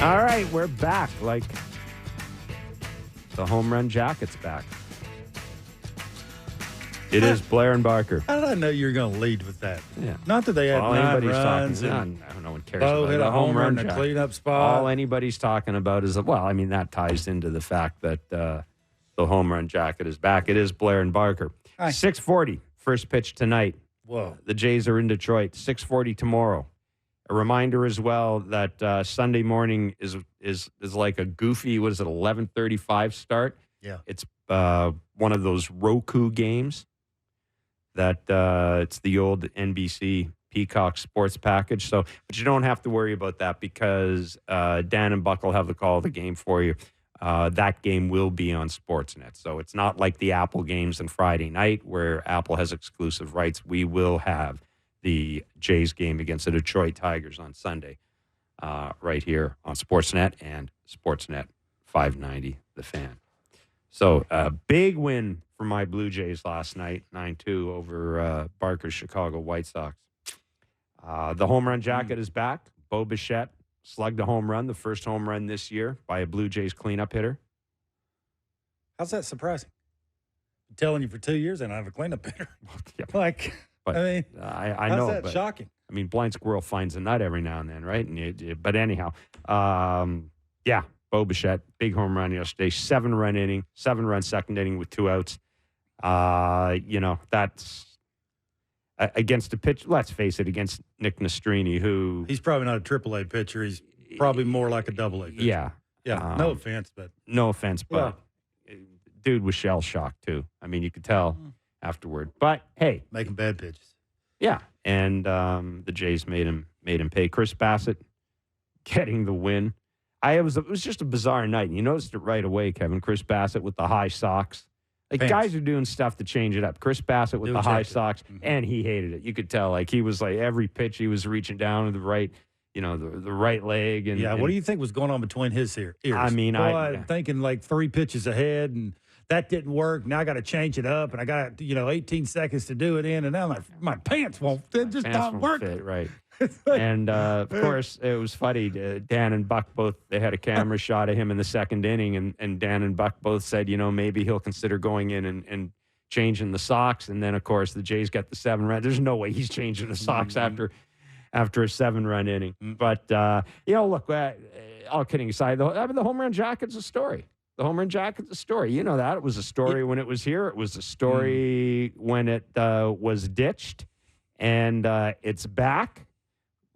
All right, we're back. Like the home run jacket's back. It is Blair and Barker. How did I know you were going to lead with that? Yeah. Not that they had 9 runs. No one cares Bo about hit the a home run in a cleanup spot. All anybody's talking about is, that ties into the fact that the home run jacket is back. It is Blair and Barker. 6:40, first pitch tonight. Whoa. The Jays are in Detroit. 6:40 tomorrow. A reminder as well that Sunday morning is like a goofy, 11:35 start? Yeah. It's one of those Roku games that it's the old NBC Peacock sports package. So, but you don't have to worry about that because Dan and Buck will have the call of the game for you. That game will be on Sportsnet. So it's not like the Apple games on Friday night where Apple has exclusive rights. We will have the Jays game against the Detroit Tigers on Sunday right here on Sportsnet and Sportsnet 590, The Fan. So a big win for my Blue Jays last night, 9-2 over Barker's Chicago White Sox. The home run jacket is back. Bo Bichette slugged a home run, the first home run this year by a Blue Jays cleanup hitter. How's that surprising? I'm telling you for 2 years and I have a cleanup hitter. Yeah. But, I how's know. that shocking? I mean, blind squirrel finds a nut every now and then, right? But anyhow, Bo Bichette, big home run yesterday, 7-run inning, 7-run second inning with 2 outs. That's against a pitch. Let's face it, against Nick Nastrini, who he's probably not a AAA pitcher. He's probably more like a AA pitcher. Yeah. No offense, but dude was shell shocked too. I mean, you could tell afterward. But hey, making bad pitches. Yeah, and the Jays made him pay. Chris Bassett getting the win. It was just a bizarre night. And you noticed it right away, Kevin. Chris Bassett with the high socks. Guys are doing stuff to change it up. Chris Bassett with the high socks, and he hated it. You could tell. He was every pitch he was reaching down to the right, the right leg. And what do you think was going on between his ears? I mean, I'm thinking 3 pitches ahead, and that didn't work. Now I got to change it up, and I got 18 seconds to do it in, and now my pants won't. They're just not working. Fit, right. And, of course, it was funny. Dan and Buck they had a camera shot of him in the second inning, and Dan and Buck both said, maybe he'll consider going in and changing the socks. And then, of course, the Jays got the 7 run. There's no way he's changing the socks after a 7-run inning. But, look, all kidding aside, the home run jacket's a story. The home run jacket's a story. You know that. It was a story when it was here. It was a story when it was ditched. And it's back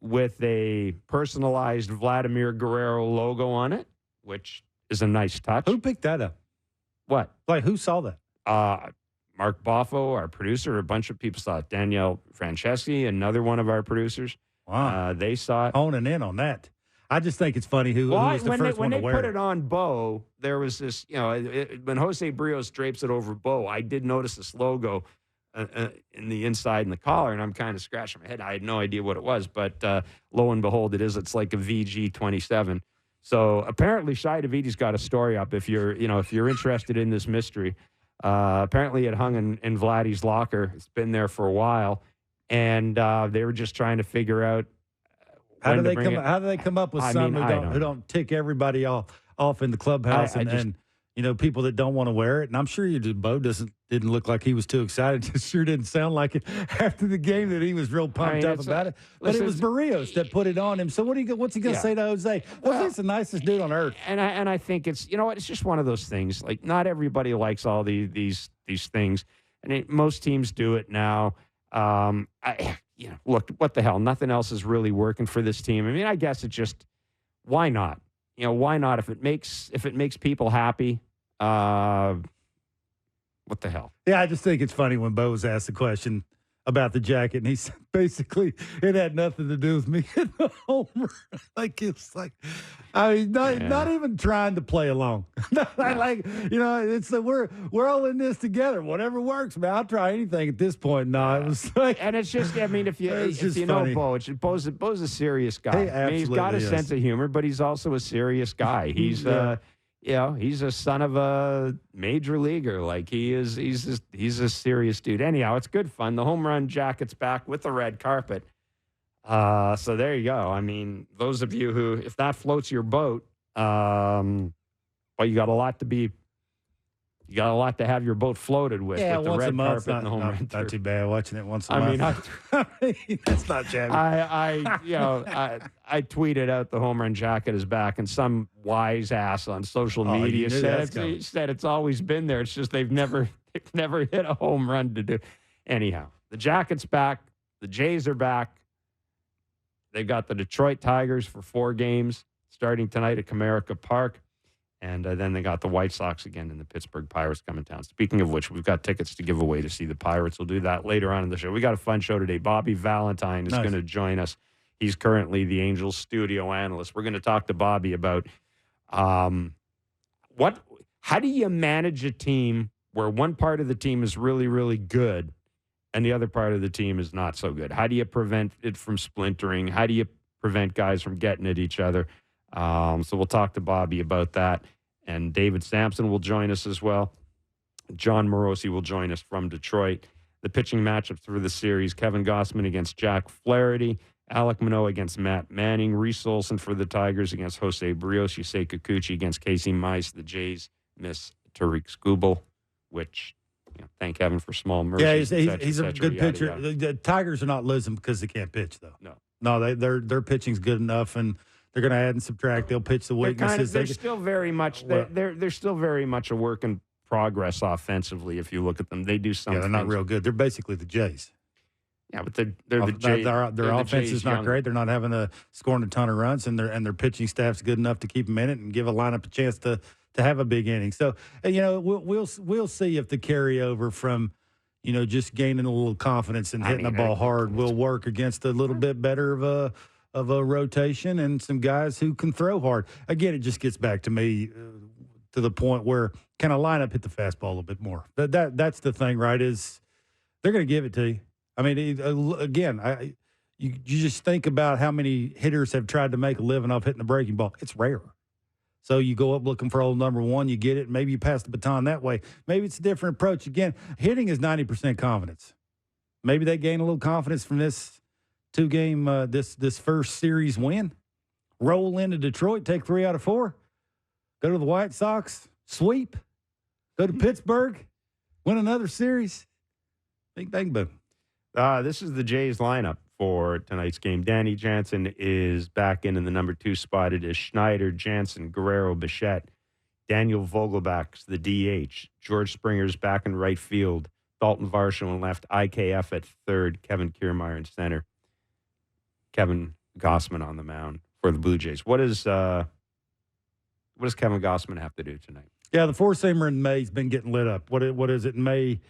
with a personalized Vladimir Guerrero logo on it, which is a nice touch. Who picked that up? What? Who saw that? Mark Boffo, our producer, a bunch of people saw it. Danielle Franceschi, another one of our producers. Wow. They saw it. Honing in on that. I just think it's funny who was the first one to wear it. When they put it on Bo, there was this, when Jose Brios drapes it over Bo, I did notice this logo in the inside and the collar, and I'm kind of scratching my head. I had no idea what it was, but lo and behold, it's like a VG27. So apparently Shai Davidi's got a story up if you're interested in this mystery. Apparently it hung in Vladdy's locker. It's been there for a while, and they were just trying to figure out how do they come up with some who don't tick everybody off in the clubhouse and people that don't want to wear it. And I'm sure Bo didn't look like he was too excited. It sure didn't sound like it after the game that he was real pumped up about it. But it was Barrios that put it on him. So what's he going to say to Jose? Jose's the nicest dude on earth. And I think it's it's just one of those things. Like, not everybody likes all these things, and most teams do it now. Look, what the hell? Nothing else is really working for this team. I mean, I guess it just, why not? Why not? If it makes people happy, what the hell? Yeah, I just think it's funny when Bo was asked the question about the jacket, and he said basically it had nothing to do with me in the homer. Not even trying to play along. It's we're all in this together. Whatever works, man. I'll try anything at this point. No, it was and it's just, if you know Bo, Bo's a serious guy. He's got a sense of humor, but he's also a serious guy. He's he's a son of a major leaguer. He's a serious dude. Anyhow, it's good fun. The home run jacket's back with the red carpet. So there you go. I mean, those of you who, if that floats your boat, well, you got a lot to have your boat floated with. Yeah, with the once red a month, carpet and the home run not too bad. Watching it once a I month. mean, I mean, that's not shabby. I tweeted out the home run jacket is back, and some wise ass on social media said it's always been there. It's just they've never hit a home run to do. Anyhow, the jacket's back. The Jays are back. They've got the Detroit Tigers for 4 games starting tonight at Comerica Park. And then they got the White Sox again and the Pittsburgh Pirates coming down. Speaking of which, we've got tickets to give away to see the Pirates. We'll do that later on in the show. We got a fun show today. Bobby Valentine is going to join us. He's currently the Angels studio analyst. We're going to talk to Bobby about how do you manage a team where one part of the team is really, really good and the other part of the team is not so good? How do you prevent it from splintering? How do you prevent guys from getting at each other? So we'll talk to Bobby about that. And David Samson will join us as well. Jon Morosi will join us from Detroit. The pitching matchups for the series, Kevin Gausman against Jack Flaherty, Alek Manoah against Matt Manning, Reese Olson for the Tigers against Jose Barrios, Yusei Kikuchi against Casey Mize. The Jays miss Tariq Skubal, which, thank heaven for small mercy. Yeah, he's a good pitcher. The Tigers are not losing because they can't pitch, though. No, their pitching's good enough, and they're going to add and subtract. They'll pitch the weaknesses. They're still very much they're still very much a work in progress offensively. If you look at them, they do something. Yeah, they're not real good. They're basically the Jays. Yeah, but they're the Jays. Their offense is not great. They're not having scoring a ton of runs, and their pitching staff's good enough to keep them in it and give a lineup a chance to have a big inning. So we'll see if the carryover from just gaining a little confidence and hitting the ball hard will work against a little bit better of a rotation and some guys who can throw hard. Again, it just gets back to me to the point where can a lineup hit the fastball a little bit more? That's the thing, right? Is they're going to give it to you. I mean, again, you just think about how many hitters have tried to make a living off hitting the breaking ball. It's rare. So you go up looking for old number one, you get it, maybe you pass the baton that way. Maybe it's a different approach. Again, hitting is 90% confidence. Maybe they gain a little confidence from this 2-game, this first series win. Roll into Detroit, take 3 out of 4. Go to the White Sox, sweep. Go to Pittsburgh, win another series. Bing, bang, boom. This is the Jays lineup for tonight's game. Danny Jansen is back in the number 2 spot. It is Schneider, Jansen, Guerrero, Bichette. Daniel Vogelbach's the DH. George Springer's back in right field. Dalton Varsho in left. IKF at third. Kevin Kiermaier in center. Kevin Gausman on the mound for the Blue Jays. What does Kevin Gausman have to do tonight? Yeah, the four-seamer in May's been getting lit up. What is it in May?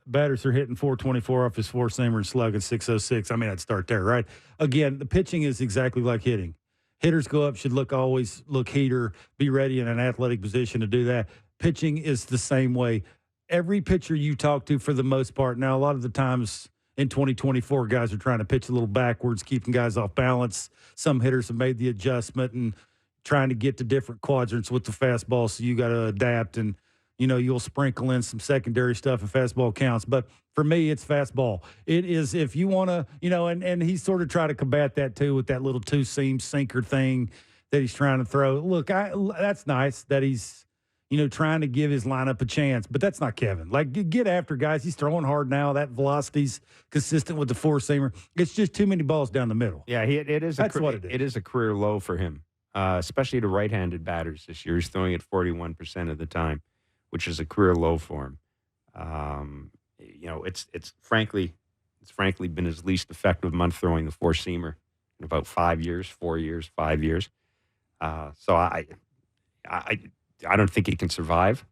Batters are hitting 424 off his four-seamer and slugging 606. I mean, I'd start there, right? Again, the pitching is exactly like hitting. Hitters go up, should always look heater, be ready in an athletic position to do that. Pitching is the same way. Every pitcher you talk to, for the most part, now a lot of the times in 2024, guys are trying to pitch a little backwards, keeping guys off balance. Some hitters have made the adjustment and trying to get to different quadrants with the fastball, so you got to adapt and you'll sprinkle in some secondary stuff if fastball counts. But for me, it's fastball. It is, if you want to, and he's sort of tried to combat that too with that little 2-seam sinker thing that he's trying to throw. Look, that's nice that he's, trying to give his lineup a chance, but that's not Kevin. Like, get after guys. He's throwing hard now. That velocity's consistent with the four-seamer. It's just too many balls down the middle. Yeah, that's what it is. It is a career low for him, especially to right-handed batters this year. He's throwing it 41% of the time, which is a career low for him. It's frankly been his least effective month throwing the four-seamer in about 5 years, 4 years, 5 years. So I don't think he can survive.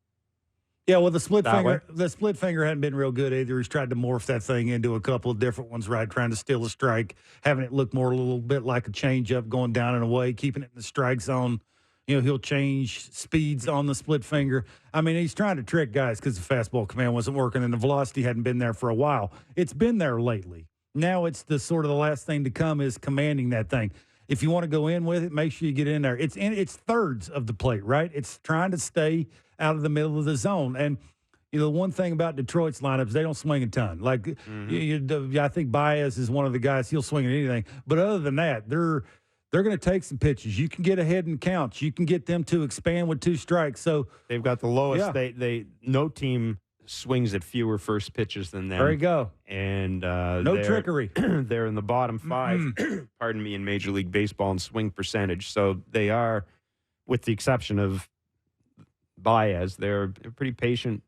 Yeah, well, the split finger hadn't been real good either. He's tried to morph that thing into a couple of different ones, right? Trying to steal a strike, having it look a little bit like a changeup, going down and away, keeping it in the strike zone. He'll change speeds on the split finger. I mean, he's trying to trick guys because the fastball command wasn't working and the velocity hadn't been there for a while. It's been there lately. Now it's the last thing to come is commanding that thing. If you want to go in with it, make sure you get in there. It's thirds of the plate, right? It's trying to stay out of the middle of the zone. And, the one thing about Detroit's lineups, they don't swing a ton. Like, I think Baez is one of the guys, he'll swing at anything. But other than that, they're going to take some pitches. You can get ahead in counts. You can get them to expand with 2 strikes. So they've got the lowest. Yeah. No team swings at fewer first pitches than them. There you go. And no trickery. They're in the bottom 5, pardon me, in Major League Baseball in swing percentage. So they are, with the exception of Baez, they're pretty patient.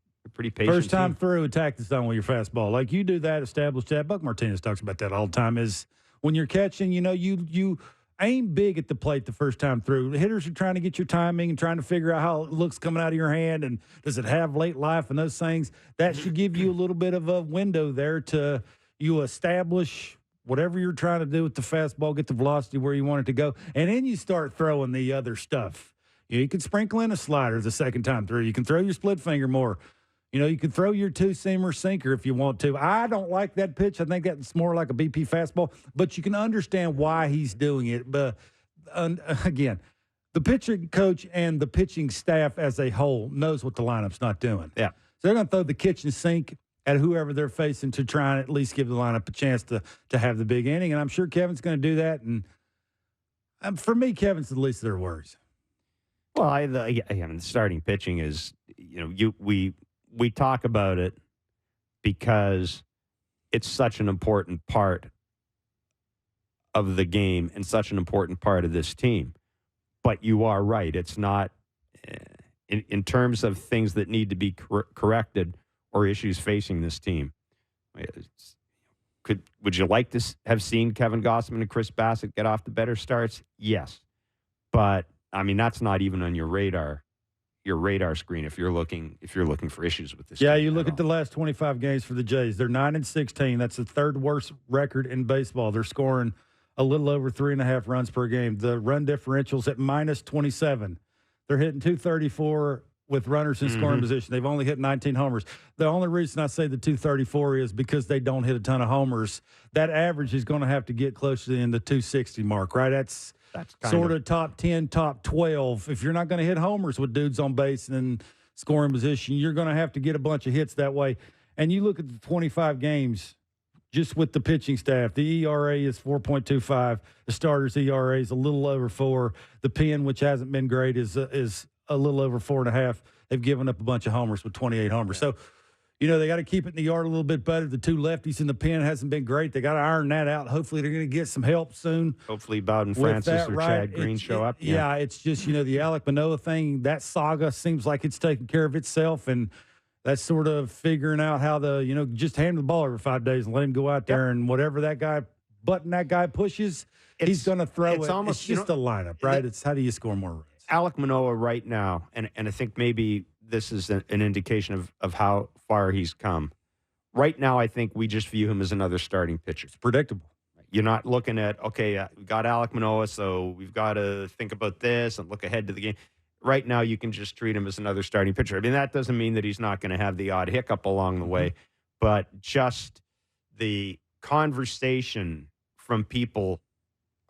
First time through, attack the zone with your fastball. Like, you do that, establish that. Buck Martinez talks about that all the time. Is when you're catching, you aim big at the plate the first time through. The hitters are trying to get your timing and trying to figure out how it looks coming out of your hand, and does it have late life and those things. That should give you a little bit of a window there to you establish whatever you're trying to do with the fastball, get the velocity where you want it to go, and then you start throwing the other stuff. You can sprinkle in a slider the second time through. You can throw your split finger more. You can throw your 2-seamer sinker if you want to. I don't like that pitch. I think that's more like a BP fastball, but you can understand why he's doing it. But again, the pitching coach and the pitching staff as a whole knows what the lineup's not doing. Yeah. So they're going to throw the kitchen sink at whoever they're facing to try and at least give the lineup a chance to have the big inning. And I'm sure Kevin's going to do that. And for me, Kevin's the least of their worries. Well, the starting pitching is, we talk about it because it's such an important part of the game and such an important part of this team. But you are right. It's not, in terms of things that need to be corrected or issues facing this team. Would you like to have seen Kevin Gossman and Chris Bassett get off the better starts? Yes. But, that's not even on your radar screen if you're looking for issues with this. Yeah, you look at the last 25 games for the Jays. They're 9-16. That's the 3rd worst record in baseball. They're scoring a little over 3.5 runs per game. The run differential's at -27. They're hitting .234 with runners in scoring position. They've only hit 19 homers. The only reason I say the .234 is because they don't hit a ton of homers. That average is going to have to get close to the .260 mark, right? That's sort of top 10, top 12. If you're not going to hit homers with dudes on base and in scoring position, you're going to have to get a bunch of hits that way. And you look at the 25 games just with the pitching staff. The ERA is 4.25. The starters' ERA is a little over 4. The pen, which hasn't been great, is a little over 4.5. They've given up a bunch of homers with 28 homers. So, they got to keep it in the yard a little bit better. The 2 lefties in the pen hasn't been great. They got to iron that out. Hopefully, they're going to get some help soon. Hopefully, Bowden Francis or Chad Green show up. Yeah, it's just, the Alek Manoah thing, that saga seems like it's taking care of itself. And that's sort of figuring out how just hand the ball every 5 days and let him go out there and whatever that guy pushes, he's going to throw it. It's just a lineup, right? It's how do you score more runs? Alek Manoah right now, and I think maybe this is an indication of how far he's come. Right now, I think we just view him as another starting pitcher. It's predictable. You're not looking at, we got Alek Manoah, so we've got to think about this and look ahead to the game. Right now, you can just treat him as another starting pitcher. That doesn't mean that he's not going to have the odd hiccup along the way, but just the conversation from people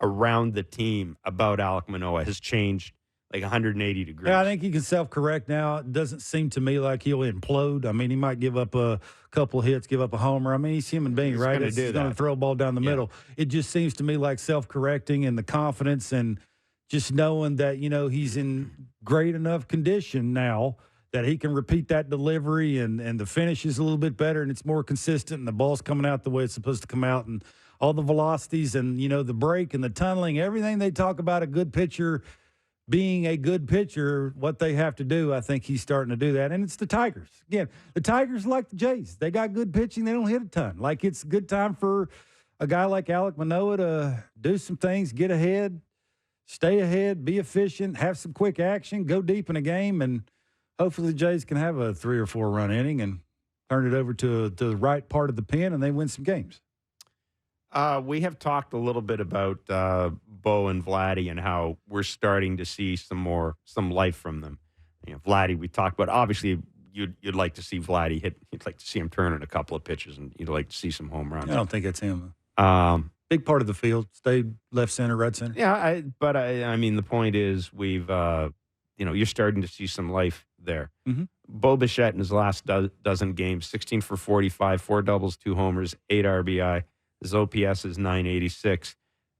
around the team about Alek Manoah has changed like 180 degrees. Yeah, I think he can self-correct now. It doesn't seem to me like he'll implode. He might give up a couple hits, give up a homer. He's a human being, right? He's going to throw a ball down the middle. It just seems to me like self-correcting and the confidence and just knowing that, he's in great enough condition now that he can repeat that delivery and the finish is a little bit better and it's more consistent and the ball's coming out the way it's supposed to come out and all the velocities and, the break and the tunneling, everything they talk about a good pitcher being a good pitcher, what they have to do, I think he's starting to do that. And it's the Tigers. Again, the Tigers like the Jays. They got good pitching. They don't hit a ton. Like, it's a good time for a guy like Alek Manoah to do some things, get ahead, stay ahead, be efficient, have some quick action, go deep in a game, and hopefully the Jays can have a 3 or 4 run inning and turn it over to the right part of the pen and they win some games. We have talked a little bit about Bo and Vladdy and how we're starting to see some life from them. Vladdy, we talked about. Obviously, you'd like to see Vladdy hit. You'd like to see him turn in a couple of pitches, and you'd like to see some home runs. I don't think it's him. Big part of the field, stay left center, right center. Yeah, but the point is we've you're starting to see some life there. Mm-hmm. Bo Bichette in his last dozen games, 16 for 45, 4 doubles, 2 homers, 8 RBI. His OPS is 986.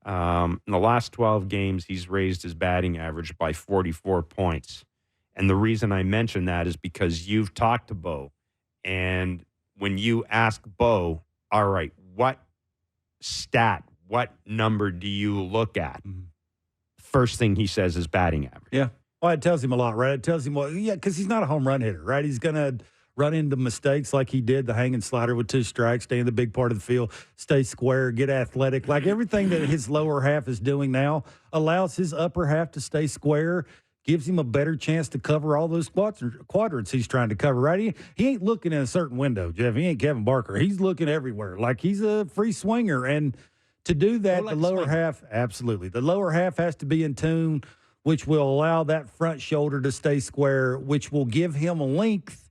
In the last 12 games, he's raised his batting average by 44 points. And the reason I mention that is because you've talked to Bo. And when you ask Bo, all right, what stat, what number do you look at? Mm-hmm. First thing he says is batting average. Yeah. Well, it tells him a lot, right? It tells him, well, yeah, because he's not a home run hitter, right? He's going to run into mistakes like he did, the hanging slider with 2 strikes, stay in the big part of the field, stay square, get athletic. Like everything that his lower half is doing now allows his upper half to stay square, gives him a better chance to cover all those quadrants he's trying to cover, right? He ain't looking in a certain window, Jeff. He ain't Kevin Barker. He's looking everywhere. Like he's a free swinger. And to do that, the lower half, absolutely. The lower half has to be in tune, which will allow that front shoulder to stay square, which will give him a length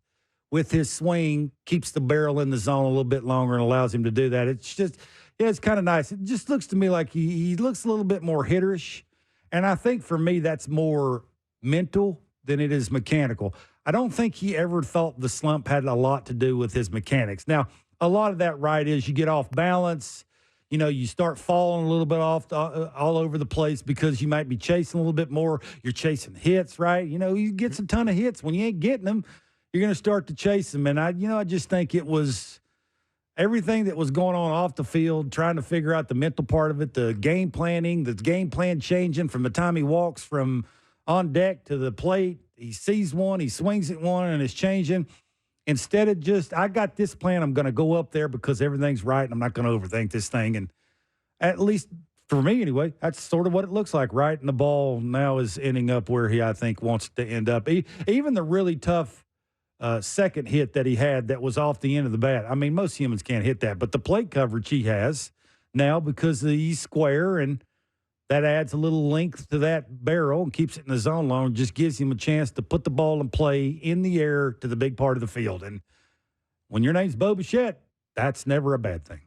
with his swing, keeps the barrel in the zone a little bit longer and allows him to do that. It's just, yeah, it's kind of nice. It just looks to me like he looks a little bit more hitterish. And I think for me, that's more mental than it is mechanical. I don't think he ever thought the slump had a lot to do with his mechanics. Now, a lot of that, right, is you get off balance. You know, you start falling a little bit off all over the place because you might be chasing a little bit more. You're chasing hits, right? You know, you get a ton of hits. When you ain't getting them, you're going to start to chase them. And I just think it was everything that was going on off the field, trying to figure out the mental part of it, the game planning, the game plan changing from the time he walks from on deck to the plate. He sees one, he swings at one, and it's changing. Instead of just, I got this plan, I'm going to go up there because everything's right, and I'm not going to overthink this thing. And at least for me anyway, that's sort of what it looks like, right? And the ball now is ending up where he, I think, wants to end up. Even the really tough second hit that he had that was off the end of the bat. I mean, most humans can't hit that, but the plate coverage he has now because he's square and that adds a little length to that barrel and keeps it in the zone long, just gives him a chance to put the ball in play in the air to the big part of the field. And when your name's Bo Bichette, that's never a bad thing.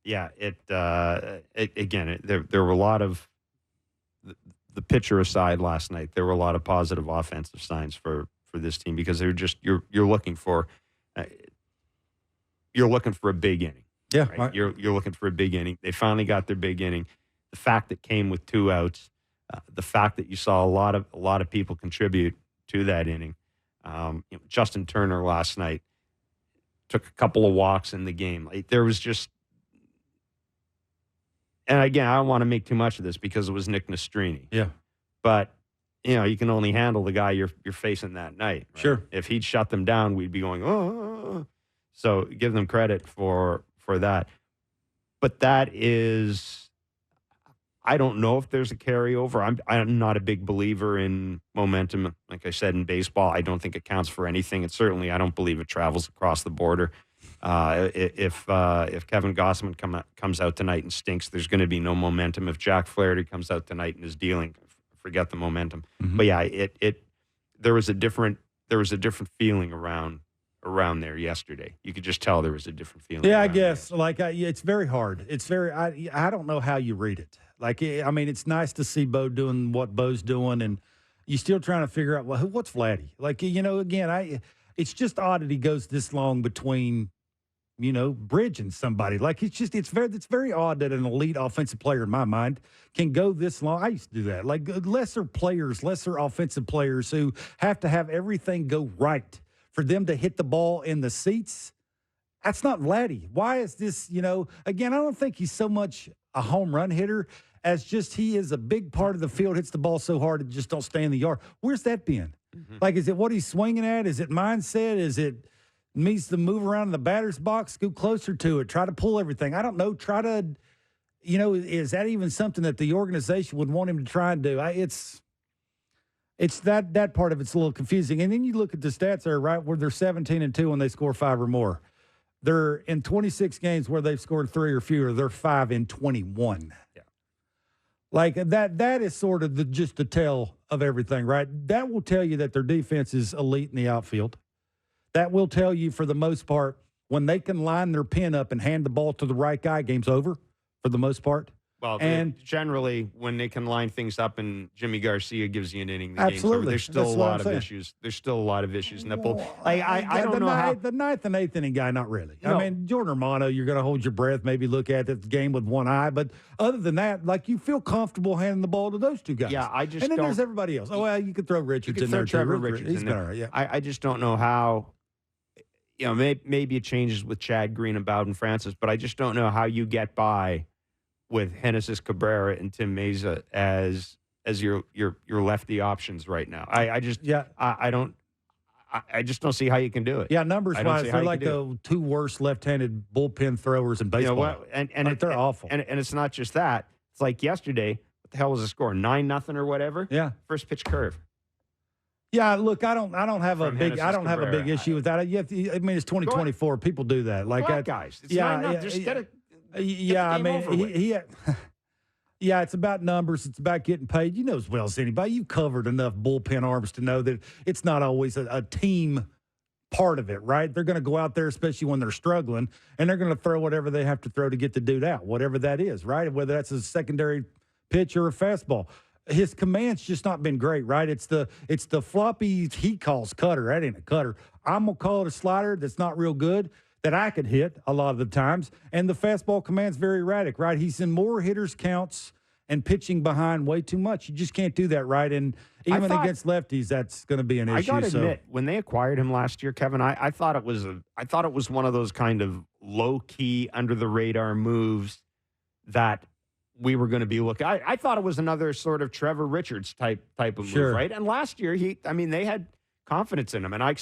Yeah, there were a lot of the pitcher aside last night. There were a lot of positive offensive signs for this team because they're just you're looking for a big inning. Yeah, right? You're looking for a big inning. They finally got their big inning. The fact that came with 2 outs, the fact that you saw a lot of people contribute to that inning. Justin Turner last night took a couple of walks in the game. Like, there was just, and again, I don't want to make too much of this because it was Nick Nastrini. Yeah, but you can only handle the guy you're facing that night. Right? Sure. If he'd shut them down, we'd be going, oh. So give them credit for that. But that is. I don't know if there's a carryover. I'm not a big believer in momentum. Like I said, in baseball, I don't think it counts for anything. And certainly I don't believe it travels across the border. If Kevin Gausman comes out tonight and stinks, there's going to be no momentum. If Jack Flaherty comes out tonight and is dealing, forget the momentum. Mm-hmm. But yeah, there was a different feeling around there yesterday. You could just tell there was a different feeling. Yeah, I guess. It's very hard. It's very. I don't know how you read it. It's nice to see Bo doing what Bo's doing, and you're still trying to figure out, well, what's Vladdy? It's just odd that he goes this long between, bridging somebody. It's very odd that an elite offensive player, in my mind, can go this long. I used to do that. Like lesser offensive players who have to have everything go right for them to hit the ball in the seats. That's not Vladdy. Why is this, again, I don't think he's so much a home run hitter as just he is a big part of the field, hits the ball so hard it just don't stay in the yard. Where's that been? Mm-hmm. Is it what he's swinging at? Is it mindset? Is it needs to move around in the batter's box, scoot closer to it, try to pull everything? I don't know. Try to, is that even something that the organization would want him to try and do? It's that part of it's a little confusing. And then you look at the stats there, right, where they're 17-2 when they score 5 or more. They're in 26 games where they've scored 3 or fewer. They're 5 in 21. Yeah. That is sort of just the tell of everything, right? That will tell you that their defense is elite in the outfield. That will tell you, for the most part, when they can line their pin up and hand the ball to the right guy, game's over for the most part. Well, and generally, when they can line things up and Jimmy Garcia gives you an inning, the absolutely. game's over. There's still a lot of issues. There's still a lot of issues in that bull. I don't know how. The ninth and eighth inning guy, not really. No. I mean, Jordan Romano, you're going to hold your breath, maybe look at the game with one eye. But other than that, like, you feel comfortable handing the ball to those two guys. Yeah, I just And then don't. there's everybody else. Oh, well, you could throw Richards in there, Trevor too. Richards He's in been there. all right, yeah. I just don't know how. Maybe it changes with Chad Green and Bowden Francis, but I just don't know how you get by with Genesis Cabrera and Tim Meza as your lefty options right now. I just don't see how you can do it. Yeah, numbers wise, they're like the two worst left-handed bullpen throwers in baseball. They're awful. And it's not just that. It's like yesterday. What the hell was the score? 9-0 or whatever. Yeah. First pitch curve. Yeah, look, I don't have a big issue with that. I mean, it's 2024. People do that. Like guys. It's 9-0. Just get it. Yeah, I mean, yeah, it's about numbers. It's about getting paid. You know as well as anybody. You've covered enough bullpen arms to know that it's not always a team part of it, right? They're going to go out there, especially when they're struggling, and they're going to throw whatever they have to throw to get the dude out, whatever that is, right? Whether that's a secondary pitch or a fastball. His command's just not been great, right? It's the floppy he calls cutter. That ain't a cutter. I'm going to call it a slider that's not real good, that I could hit a lot of the times. And the fastball command's very erratic, right? He's in more hitters counts and pitching behind way too much. You just can't do that, right? And even against lefties, that's going to be an issue. I got to admit, when they acquired him last year, Kevin, I thought it was one of those kind of low-key, under-the-radar moves that we were going to be looking. I thought it was another sort of Trevor Richards type of move, right? And last year, they had confidence in him, and I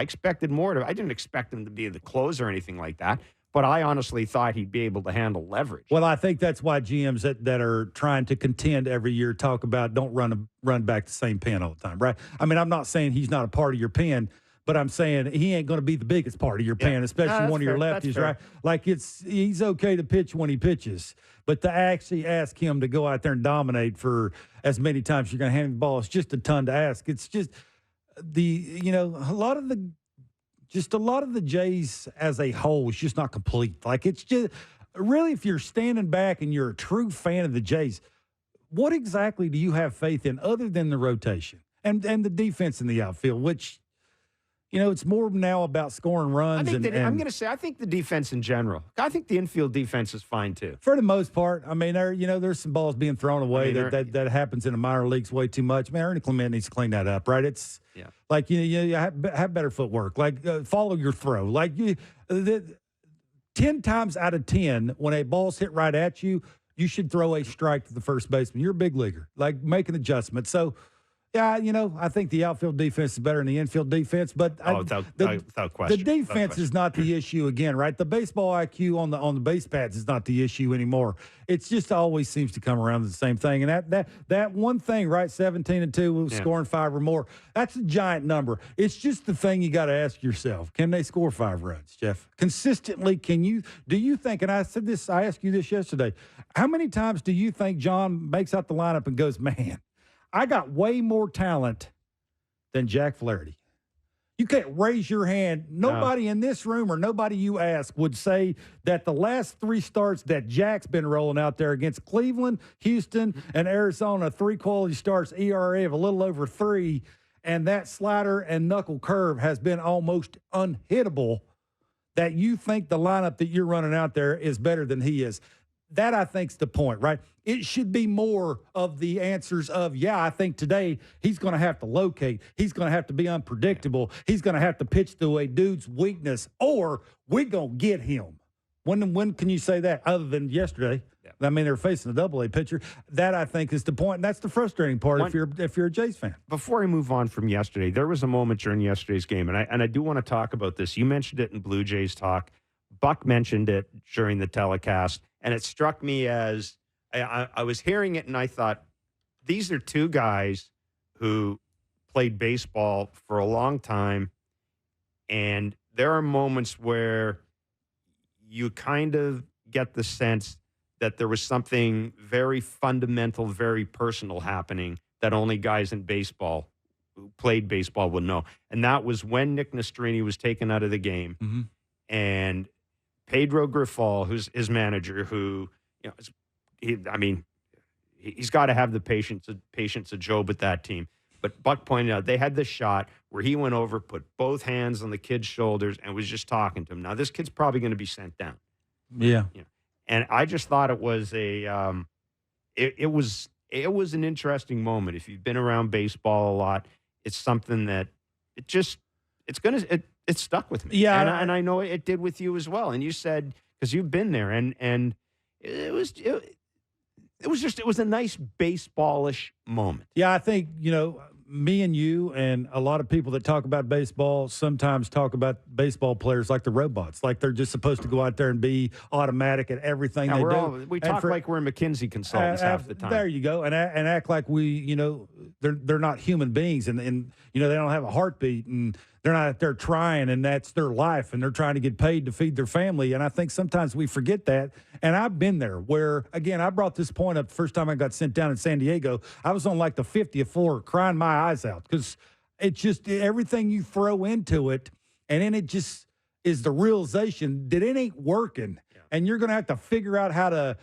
expected more. I didn't expect him to be the closer or anything like that, but I honestly thought he'd be able to handle leverage. Well, I think that's why GMs that are trying to contend every year talk about don't run back the same pen all the time, right? I mean, I'm not saying he's not a part of your pen, but I'm saying he ain't going to be the biggest part of your pen, especially one of your lefties, right? Like he's okay to pitch when he pitches, but to actually ask him to go out there and dominate for as many times you're going to hand him the ball, it's just a ton to ask. It's just a lot of the Jays as a whole is just not complete. Like, it's just really, if you're standing back and you're a true fan of the Jays, what exactly do you have faith in other than the rotation and the defense in the outfield, which, it's more now about scoring runs. I'm going to say, I think the defense in general. I think the infield defense is fine too. For the most part. I mean, there's some balls being thrown away that happens in the minor leagues way too much. Man, Ernie Clement needs to clean that up, right? It's like, you have better footwork. Like, follow your throw. Like, 10 times out of 10, when a ball's hit right at you, you should throw a strike to the first baseman. You're a big leaguer. Like, make an adjustment. So, yeah, I think the outfield defense is better than the infield defense, but without question, the defense is not the issue again, right? The baseball IQ on the base pads is not the issue anymore. It's just always seems to come around to the same thing, and that one thing, right? 17-2, scoring 5 or more. That's a giant number. It's just the thing you got to ask yourself: can they score 5 runs, Jeff? Consistently, do you think? And I asked you this yesterday. How many times do you think John makes out the lineup and goes, man, I got way more talent than Jack Flaherty? You can't raise your hand. Nobody in this room or nobody you ask would say that the last 3 starts that Jack's been rolling out there against Cleveland, Houston, and Arizona, 3 quality starts, ERA of a little over 3, and that slider and knuckle curve has been almost unhittable, that you think the lineup that you're running out there is better than he is. That, I think, is the point, right? It should be more of the answers of, I think today he's going to have to locate. He's going to have to be unpredictable. He's going to have to pitch through a dude's weakness, or we're going to get him. When can you say that other than yesterday? Yeah. I mean, they're facing a double-A pitcher. That, I think, is the point, and that's the frustrating part if you're a Jays fan. Before I move on from yesterday, there was a moment during yesterday's game, and I do want to talk about this. You mentioned it in Blue Jays Talk. Buck mentioned it during the telecast. And it struck me as I was hearing it, and I thought, these are 2 guys who played baseball for a long time, and there are moments where you kind of get the sense that there was something very fundamental, very personal happening that only guys in baseball who played baseball would know. And that was when Nick Nastrini was taken out of the game, and Pedro Grifol, who's his manager, who he's got to have the patience of Job with that team. But Buck pointed out they had this shot where he went over, put both hands on the kid's shoulders, and was just talking to him. Now, this kid's probably going to be sent down. Yeah. And I just thought it was it was an interesting moment. If you've been around baseball a lot, it's something that it stuck with me. Yeah, and I know it did with you as well. And you said, because you've been there, and it was a nice baseballish moment. Yeah, I think, me and you and a lot of people that talk about baseball sometimes talk about baseball players like the robots, like they're just supposed to go out there and be automatic at everything they do. We talk like we're McKinsey consultants half the time. There you go. And act like they're not human beings and they don't have a heartbeat and they're not out there trying and that's their life and they're trying to get paid to feed their family. And I think sometimes we forget that. And I've been there where, again, I brought this point up the first time I got sent down in San Diego. I was on like the 50th floor crying my eyes out because it's just everything you throw into it. And then it just is the realization that it ain't working. Yeah. And you're going to have to figure out how to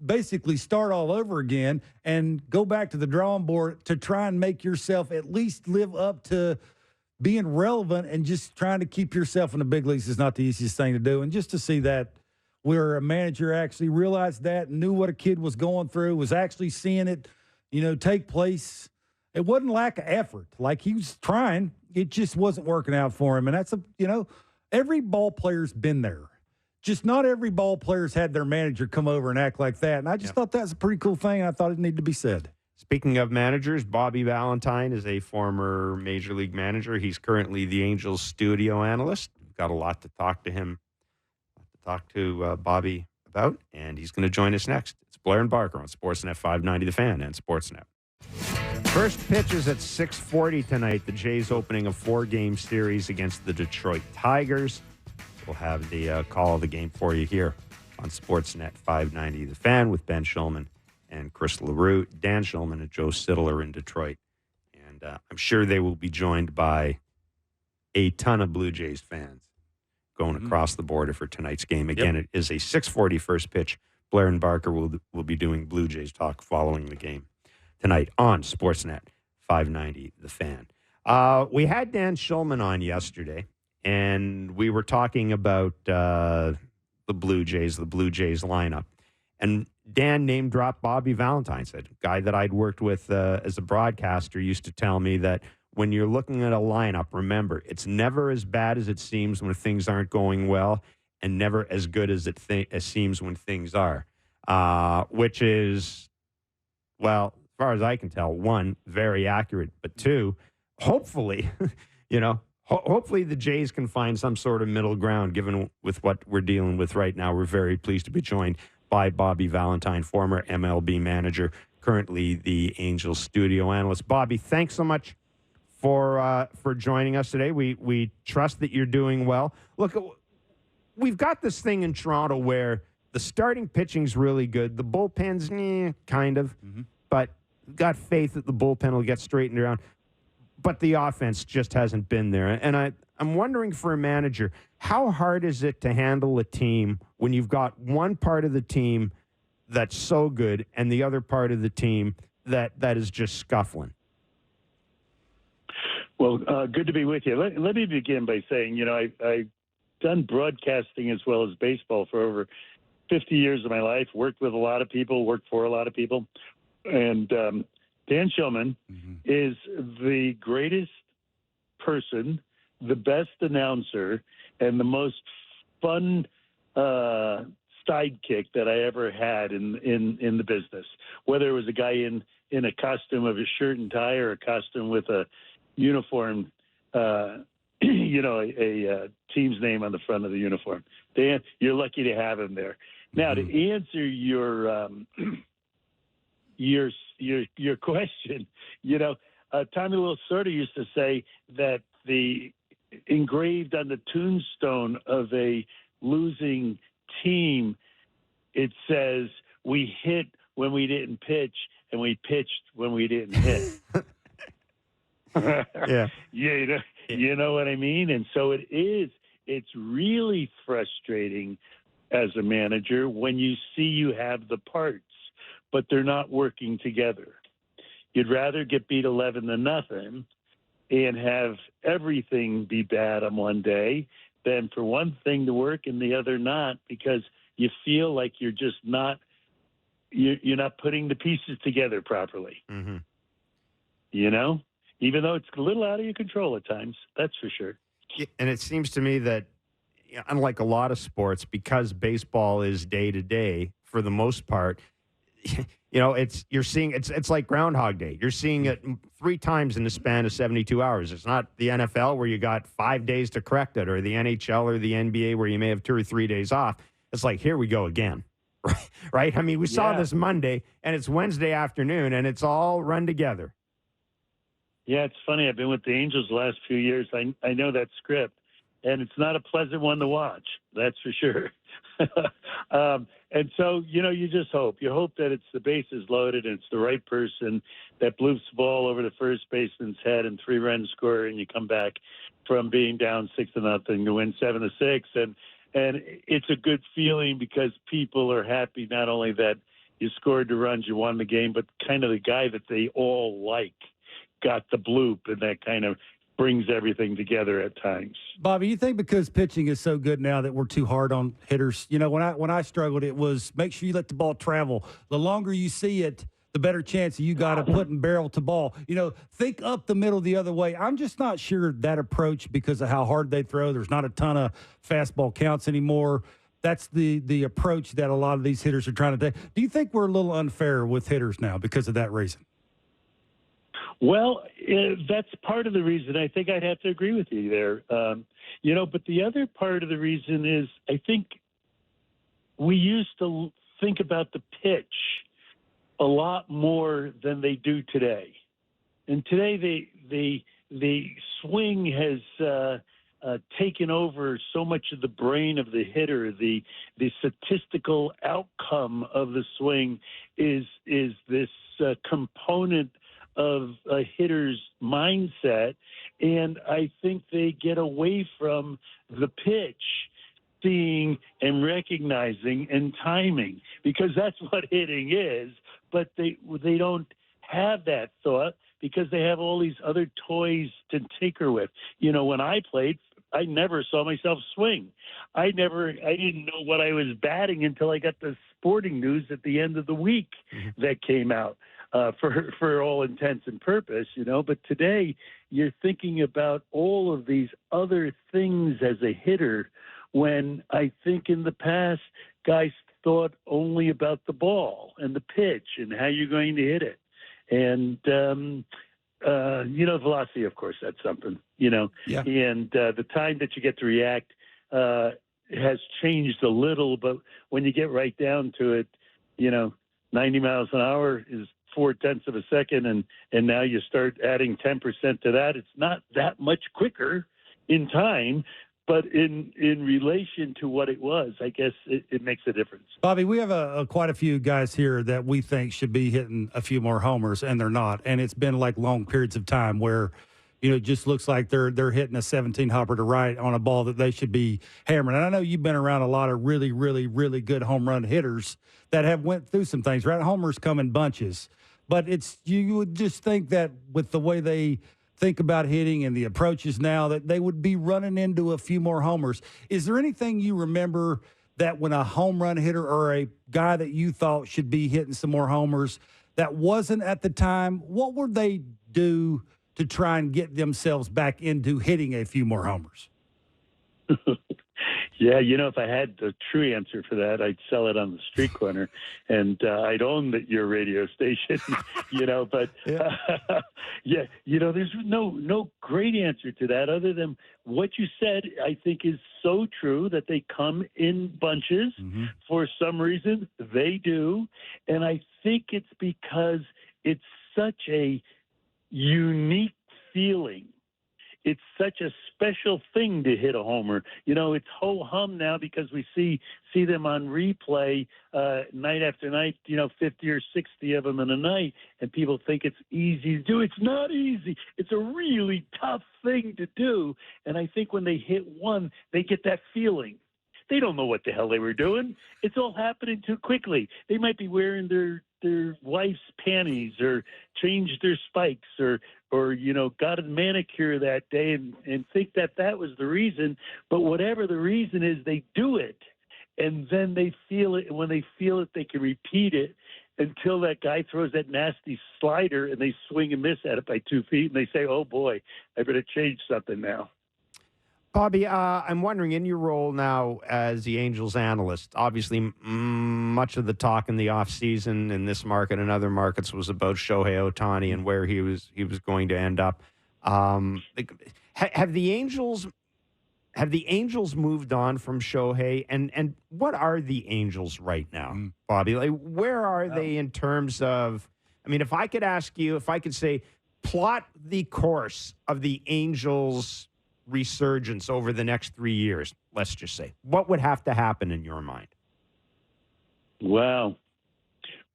basically start all over again and go back to the drawing board to try and make yourself at least live up to being relevant, and just trying to keep yourself in the big leagues is not the easiest thing to do. And just to see that where a manager actually realized that, knew what a kid was going through, was actually seeing it, take place. It wasn't lack of effort. Like he was trying, it just wasn't working out for him. And that's every ball player's been there. Just not every ball player's had their manager come over and act like that. And I just thought that was a pretty cool thing. I thought it needed to be said. Speaking of managers, Bobby Valentine is a former Major League manager. He's currently the Angels studio analyst. We've got a lot to talk to Bobby about, and he's going to join us next. It's Blair and Barker on Sportsnet 590 The Fan and Sportsnet. First pitch is at 6:40 tonight. The Jays opening a 4-game series against the Detroit Tigers. We'll have the call of the game for you here on Sportsnet 590 The Fan with Ben Shulman and Chris LaRue. Dan Shulman and Joe Siddler in Detroit. And I'm sure they will be joined by a ton of Blue Jays fans going across the border for tonight's game. Again, It is a 6:40 first pitch. Blair and Barker will be doing Blue Jays talk following the game tonight on Sportsnet 590 The Fan. We had Dan Shulman on yesterday, and we were talking about the Blue Jays lineup. And Dan name-dropped Bobby Valentine, said, a guy that I'd worked with as a broadcaster used to tell me that when you're looking at a lineup, remember, it's never as bad as it seems when things aren't going well and never as good as it seems when things are, which is, well, as far as I can tell, one, very accurate, but two, hopefully, hopefully the Jays can find some sort of middle ground given with what we're dealing with right now. We're very pleased to be joined by Bobby Valentine, former MLB manager, currently the Angels studio analyst. Bobby, thanks so much for joining us today. We trust that you're doing well. Look, we've got this thing in Toronto where the starting pitching's really good. The bullpen's kind of, but got faith that the bullpen will get straightened around. But the offense just hasn't been there. And I'm wondering for a manager, how hard is it to handle a team when you've got one part of the team that's so good and the other part of the team that is just scuffling? Well, good to be with you. Let me begin by saying, I've done broadcasting as well as baseball for over 50 years of my life, worked with a lot of people, worked for a lot of people. And Dan Shulman is the greatest person, the best announcer, and the most fun sidekick that I ever had in the business. Whether it was a guy in a costume of a shirt and tie or a costume with a uniform, a team's name on the front of the uniform. Dan, you're lucky to have him there. Now, to answer your question, Tommy Lasorda used to say that the engraved on the tombstone of a losing team, it says, we hit when we didn't pitch and we pitched when we didn't hit. Yeah. You know what I mean? And so it's really frustrating as a manager when you see you have the parts. but they're not working together. You'd rather get beat 11-0 and have everything be bad on one day than for one thing to work and the other not, because you feel like you're just not you're not putting the pieces together properly. Mm-hmm. You know, even though it's a little out of your control at times, that's for sure. And it seems to me that, unlike a lot of sports, because baseball is day to day for the most part, it's like Groundhog Day. You're seeing it 3 times in the span of 72 hours. It's not the NFL where you got 5 days to correct it, or the NHL or the NBA where you may have 2 or 3 days off. It's like, here we go again. Right? I mean, we saw this Monday, and it's Wednesday afternoon, and it's all run together. Yeah, it's funny. I've been with the Angels the last few years. I know that script, and it's not a pleasant one to watch. That's for sure. And so, you just hope. You hope that it's the bases loaded and it's the right person that bloofs the ball over the first baseman's head and 3 runs score, and you come back from being down 6-0 to win 7-6. And it's a good feeling because people are happy not only that you scored the runs, you won the game, but kind of the guy that they all like got the bloop, and that kind of brings everything together at times. Bobby, you think because pitching is so good now that we're too hard on hitters? When I struggled, it was make sure you let the ball travel. The longer you see it, the better chance you got of putting barrel to ball. Think up the middle the other way. I'm just not sure that approach, because of how hard they throw. There's not a ton of fastball counts anymore. That's the approach that a lot of these hitters are trying to take. Do you think we're a little unfair with hitters now because of that reason? Well, that's part of the reason. I think I'd have to agree with you there. But the other part of the reason is I think we used to think about the pitch a lot more than they do today. And today the swing has taken over so much of the brain of the hitter. The statistical outcome of the swing is this component of a hitter's mindset, and I think they get away from the pitch, seeing and recognizing and timing, because that's what hitting is. But they don't have that thought because they have all these other toys to tinker with. When I played, I never saw myself swing. I didn't know what I was batting until I got the sporting news at the end of the week that came out. For all intents and purpose, But today you're thinking about all of these other things as a hitter, when I think in the past guys thought only about the ball and the pitch and how you're going to hit it. And, velocity, of course, that's something, Yeah. And the time that you get to react has changed a little. But when you get right down to it, 90 miles an hour is 0.4 of a second, and now you start adding 10% to that. It's not that much quicker in time, but in relation to what it was, I guess it makes a difference. Bobby, we have quite a few guys here that we think should be hitting a few more homers, and they're not. And it's been like long periods of time where, it just looks like they're hitting a 17 hopper to right on a ball that they should be hammering. And I know you've been around a lot of really, really, really good home run hitters that have went through some things, right? Homers come in bunches. But you would just think that with the way they think about hitting and the approaches now, that they would be running into a few more homers. Is there anything you remember that when a home run hitter or a guy that you thought should be hitting some more homers that wasn't at the time, what would they do to try and get themselves back into hitting a few more homers? Yeah, if I had the true answer for that, I'd sell it on the street corner, and I'd own your radio station, But there's no great answer to that other than what you said. I think is so true that they come in bunches for some reason. They do, and I think it's because it's such a unique feeling. It's such a special thing to hit a homer. It's ho-hum now because we see them on replay night after night, 50 or 60 of them in a night, and people think it's easy to do. It's not easy. It's a really tough thing to do, and I think when they hit one, they get that feeling. They don't know what the hell they were doing. It's all happening too quickly. They might be wearing their their wife's panties or changed their spikes or got a manicure that day and think that was the reason. But whatever the reason is, they do it. And then they feel it. And when they feel it, they can repeat it until that guy throws that nasty slider and they swing and miss at it by 2 feet. And they say, oh, boy, I better change something now. Bobby, I'm wondering, in your role now as the Angels analyst, obviously much of the talk in the offseason in this market and other markets was about Shohei Ohtani and where he was going to end up. Have the Angels moved on from Shohei? And what are the Angels right now, Bobby? Like, where are they in terms of, I mean, if I could say, plot the course of the Angels' resurgence over the next 3 years, let's just say, what would have to happen in your mind? Wow.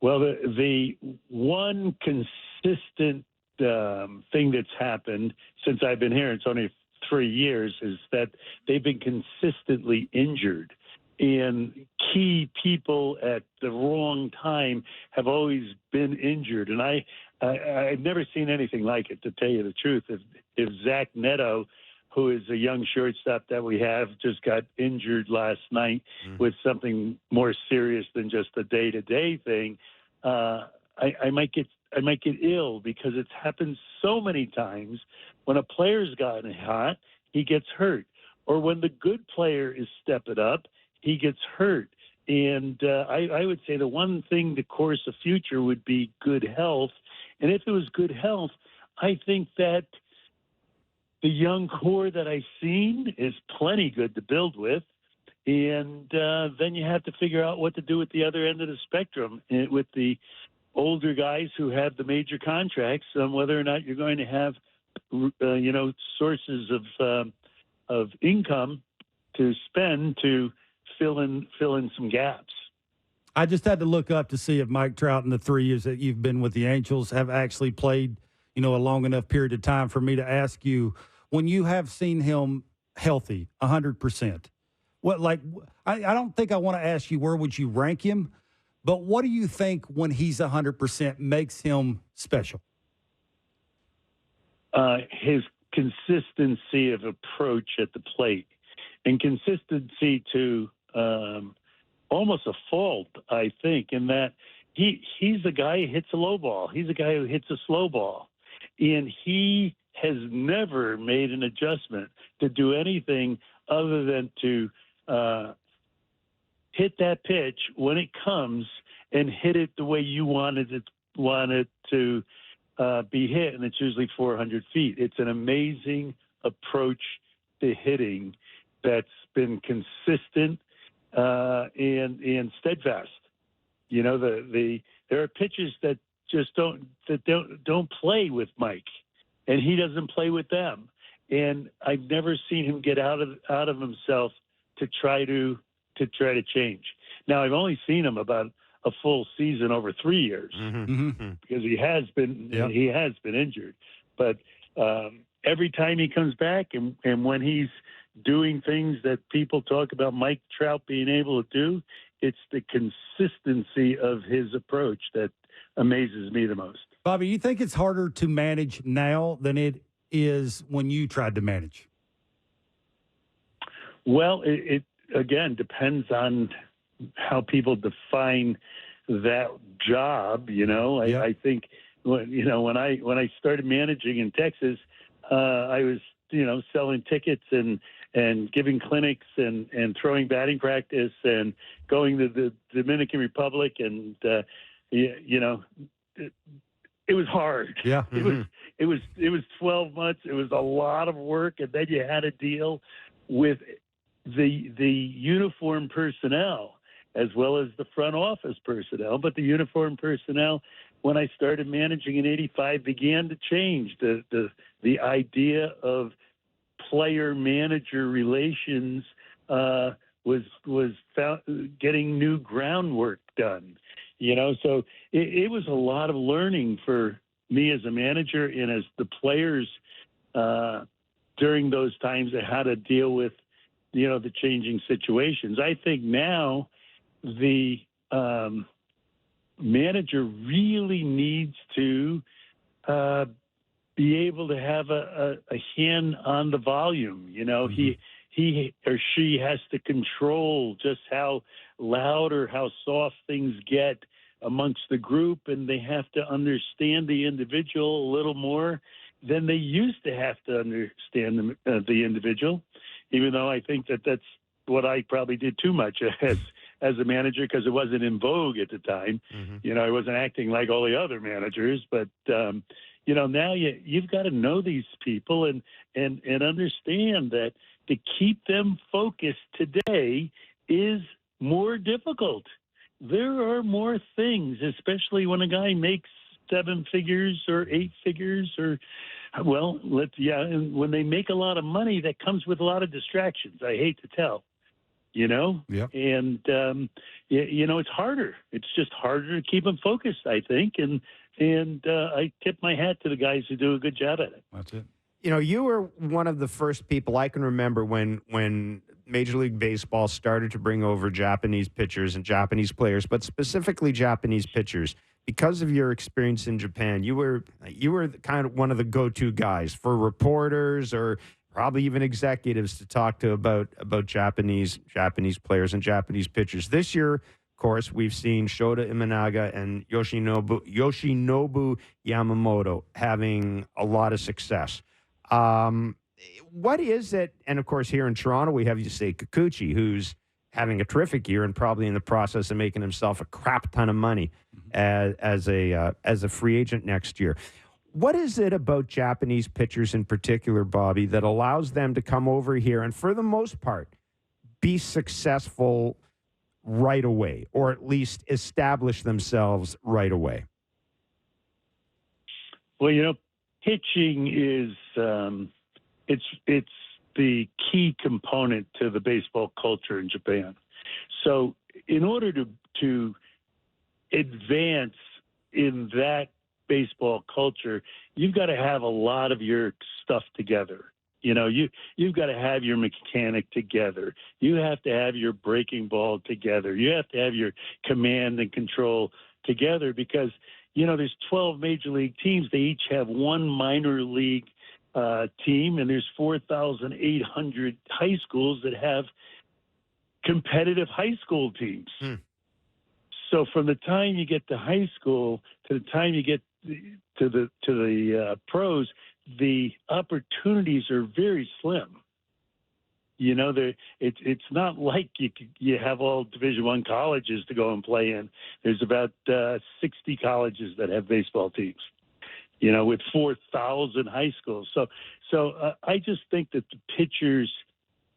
Well, the one consistent thing that's happened since I've been here, it's only 3 years, is that they've been consistently injured. And key people at the wrong time have always been injured. And I've never seen anything like it, to tell you the truth. If Zach Neto, who is a young shortstop that we have, just got injured last night with something more serious than just a day-to-day thing, I might get ill, because it's happened so many times. When a player's gotten hot, he gets hurt. Or when the good player is stepping up, he gets hurt. And I would say the one thing to course the future would be good health. And if it was good health, I think that the young core that I've seen is plenty good to build with. And then you have to figure out what to do at the other end of the spectrum with the older guys who have the major contracts, on whether or not you're going to have, sources of income to spend to fill in some gaps. I just had to look up to see if Mike Trout, in the 3 years that you've been with the Angels, have actually played, a long enough period of time for me to ask you, when you have seen him healthy, 100%, I don't think I want to ask you where would you rank him, but what do you think when he's 100% makes him special? His consistency of approach at the plate, and consistency to almost a fault, I think, in that he's the guy who hits a low ball. He's a guy who hits a slow ball. And he has never made an adjustment to do anything other than to hit that pitch when it comes and hit it the way you want it to be hit, and it's usually 400 feet. It's an amazing approach to hitting that's been consistent and steadfast. There are pitchers that just don't play with Mike, and he doesn't play with them. And I've never seen him get out of himself to try to change. Now, I've only seen him about a full season over 3 years because he has been injured. But every time he comes back, and when he's doing things that people talk about Mike Trout being able to do, it's the consistency of his approach that amazes me the most. Bobby, you think it's harder to manage now than it is when you tried to manage? Well, it again depends on how people define that job. I think when I started managing in Texas, I was selling tickets and giving clinics and throwing batting practice and going to the Dominican Republic, and it was hard. Yeah. It was 12 months. It was a lot of work, and then you had to deal with the uniform personnel as well as the front office personnel. But the uniform personnel, when I started managing in '85, began to change. The idea of player-manager relations was getting new groundwork done. So it was a lot of learning for me as a manager and as the players during those times of how to deal with, the changing situations. I think now the manager really needs to be able to have a hand on the volume. You know, he or she has to control just how loud or how soft things get amongst the group, and they have to understand the individual a little more than they used to have to understand the individual, even though I think that's what I probably did too much as a manager, because it wasn't in vogue at the time. You know, I wasn't acting like all the other managers, but you know, now you've got to know these people and understand that to keep them focused today is more difficult. There are more things, especially when a guy makes 7 figures or 8 figures, or and when they make a lot of money, that comes with a lot of distractions. I hate to tell, you know, and you know, it's harder. It's just harder to keep them focused, I think, and I tip my hat to the guys who do a good job at it. That's it. You know, you were one of the first people I can remember when Major League Baseball started to bring over Japanese pitchers and Japanese players, but specifically Japanese pitchers. Because of your experience in Japan, you were kind of one of the go-to guys for reporters or probably even executives to talk to about Japanese players and Japanese pitchers. This year, of course, we've seen Shota Imanaga and Yoshinobu Yamamoto having a lot of success. What is it? And of course, here in Toronto, we have Yusei Kikuchi, who's having a terrific year and probably in the process of making himself a crap ton of money as a free agent next year. What is it about Japanese pitchers in particular, Bobby, that allows them to come over here and, for the most part, be successful right away, or at least establish themselves right away? Well, you know, pitching is it's the key component to the baseball culture in Japan. So in order to advance in that baseball culture, you've got to have a lot of your stuff together. You know, you've got to have your mechanic together. You have to have your breaking ball together. You have to have your command and control together, because, you know, there's 12 major league teams. They each have one minor league team, and there's 4,800 high schools that have competitive high school teams. So from the time you get to high school to the time you get to the pros, the opportunities are very slim. You know, it's not like you have all Division I colleges to go and play in. There's about 60 colleges that have baseball teams, you know, with 4,000 high schools. So I just think that the pitchers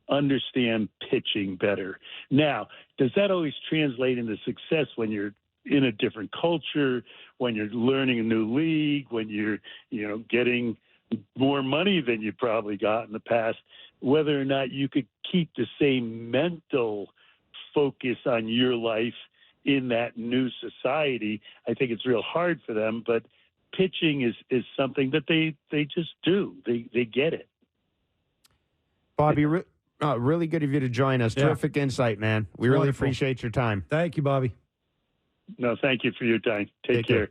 understand pitching better. Now, does that always translate into success when you're in a different culture, when you're learning a new league, when you're, you know, getting more money than you probably got in the past? Whether or not you could keep the same mental focus on your life in that new society, I think it's real hard for them. But pitching is something that they just do. They get it. Bobby, really good of you to join us. Yeah. Terrific insight, man. We really appreciate your time. Thank you, Bobby. No, thank you for your time. Take care.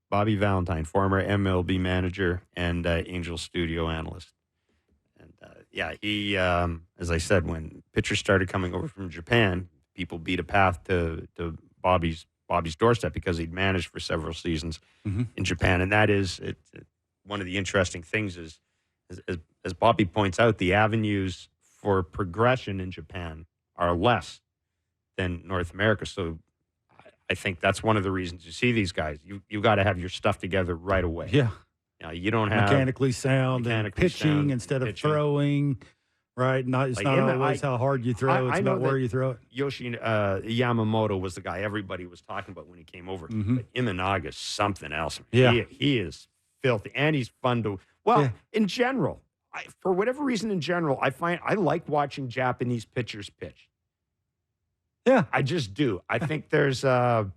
Bobby Valentine, former MLB manager and Angel Studio analyst. And he, as I said, when pitchers started coming over from Japan, people beat a path to Bobby's doorstep because he'd managed for several seasons in Japan. And that is one of the interesting things is, as Bobby points out, the avenues for progression in Japan are less than North America. So I think that's one of the reasons you see these guys. You got to have your stuff together right away. Yeah. You don't have mechanically sound and pitching instead of throwing. Right. It's not always how hard you throw. It's about where you throw it. Yamamoto was the guy everybody was talking about when he came over. But Imanaga's something else. Yeah. He is filthy, and he's fun to. Well, in general, for whatever reason, I find I like watching Japanese pitchers pitch. Yeah, I just do. I think there's a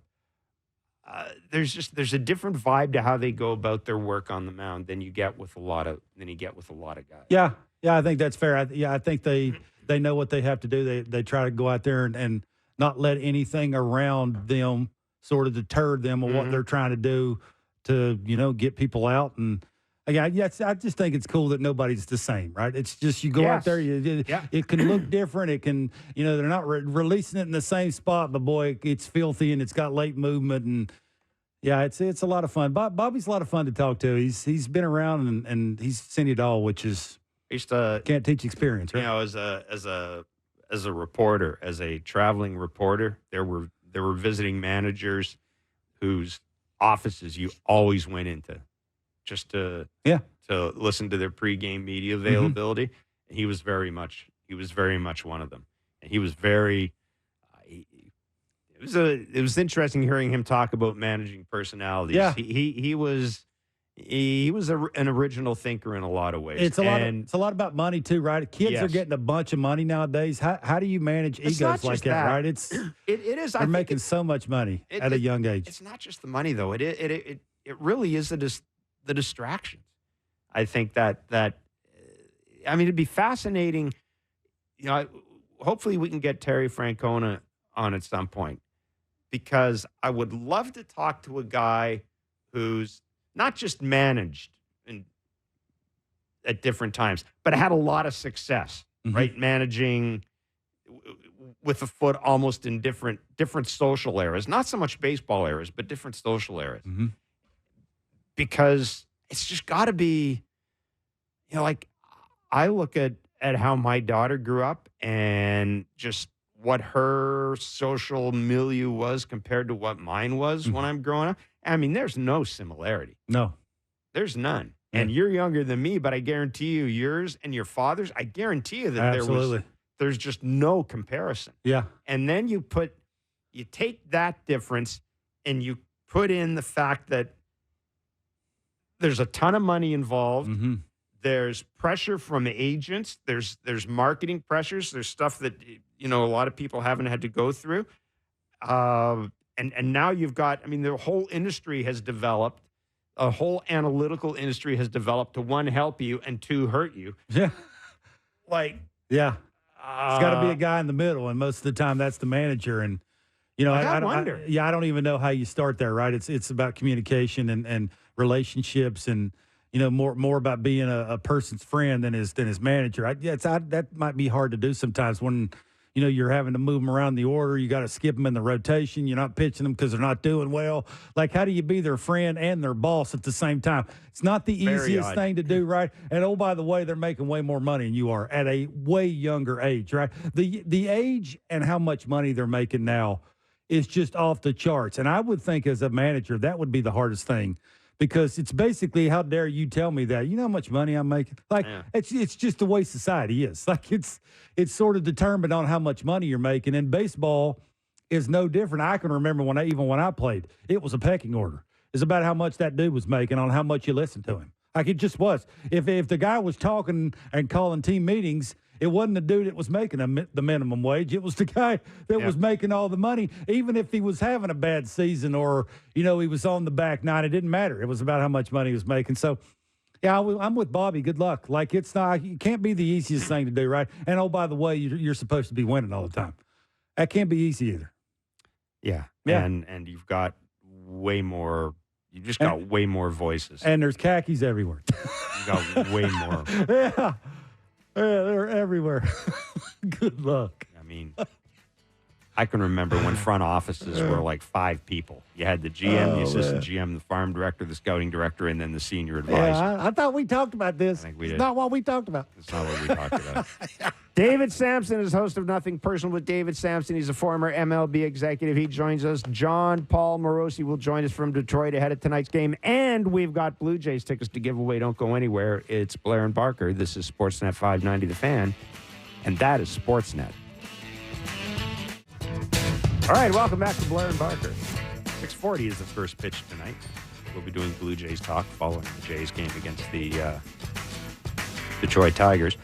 different vibe to how they go about their work on the mound than you get with a lot of guys. Yeah, I think that's fair. I think they know what they have to do. They try to go out there and not let anything around them sort of deter them of what they're trying to do to, get people out. And I just think it's cool that nobody's the same, right? It's just you go out there, it can look different. It can, they're not releasing it in the same spot, but boy, it's filthy and it's got late movement. And it's a lot of fun. Bobby's a lot of fun to talk to. He's been around and he's seen it all, which is can't teach experience, right? As a reporter, as a traveling reporter, there were visiting managers whose offices you always went into just to listen to their pregame media availability. And he was very much one of them. And he was very it was interesting hearing him talk about managing personalities. Yeah. He was an original thinker in a lot of ways. It's a lot about money too, right? Kids are getting a bunch of money nowadays. How do you manage egos like that, right? It is. They're making so much money at a young age. It's not just the money though. It really is the distractions. I think that it'd be fascinating. Hopefully we can get Terry Francona on at some point, because I would love to talk to a guy who's not just managed at different times, but had a lot of success, right? Managing with a foot almost in different social eras, not so much baseball eras, but different social eras. Because it's just got to be, like I look at how my daughter grew up and just what her social milieu was compared to what mine was when I'm growing up. I mean, there's no similarity. No. There's none. Yeah. And you're younger than me, but I guarantee you yours and your father's, I guarantee you that there's just no comparison. Yeah. And then you take that difference and you put in the fact that there's a ton of money involved. There's pressure from agents. There's marketing pressures. There's stuff that, a lot of people haven't had to go through. And now you've got, the whole industry has developed, a whole analytical industry has developed to, one, help you and two, hurt you. Yeah. It's got to be a guy in the middle. And most of the time that's the manager. And, I wonder. I don't even know how you start there, right? It's about communication and relationships and, more about being a person's friend than his manager. That might be hard to do sometimes when, you're having to move them around the order. You got to skip them in the rotation. You're not pitching them because they're not doing well. Like, how do you be their friend and their boss at the same time? It's not the easiest thing to do, right? And, oh, by the way, they're making way more money than you are at a way younger age, right? The age and how much money they're making now is just off the charts. And I would think as a manager, that would be the hardest thing. Because it's basically, how dare you tell me that? You know how much money I'm making? It's just the way society is. Like, it's sort of determined on how much money you're making. And baseball is no different. I can remember when I played, it was a pecking order. It's about how much that dude was making on how much you listened to him. Like, it just was. If the guy was talking and calling team meetings, it wasn't the dude that was making the minimum wage. It was the guy that was making all the money. Even if he was having a bad season or, he was on the back nine, it didn't matter. It was about how much money he was making. So, I'm with Bobby. Good luck. Like, it can't be the easiest thing to do, right? And, oh, by the way, you're supposed to be winning all the time. That can't be easy either. Yeah. And you've got way more. You've just got way more voices. And there's khakis everywhere. You got way more. Yeah. Yeah, they're everywhere. Good luck. I can remember when front offices were like 5 people. You had the GM, the assistant GM, the farm director, the scouting director, and then the senior advisor. Yeah, I thought we talked about this. I think we did. It's not what we talked about. It's not what we talked about. David Samson is host of Nothing Personal with David Samson. He's a former MLB executive. He joins us. Jon Morosi will join us from Detroit ahead of tonight's game. And we've got Blue Jays tickets to give away. Don't go anywhere. It's Blair and Barker. This is Sportsnet 590 The Fan. And that is Sportsnet. All right, welcome back to Blair and Barker. 6:40 is the first pitch tonight. We'll be doing Blue Jays talk following the Jays game against the Detroit Tigers.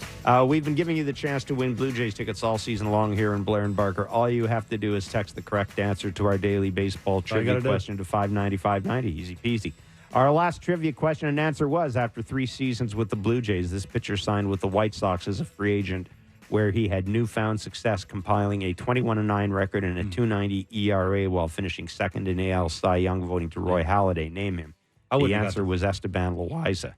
We've been giving you the chance to win Blue Jays tickets all season long here in Blair and Barker. All you have to do is text the correct answer to our daily baseball trivia question to 590-590. Easy peasy. Our last trivia question and answer was, after 3 seasons with the Blue Jays, this pitcher signed with the White Sox as a free agent where he had newfound success compiling a 21-9 record and a 2.90 ERA while finishing second in AL Cy Young voting to Roy Halladay. Name him. The answer was Esteban Loaiza.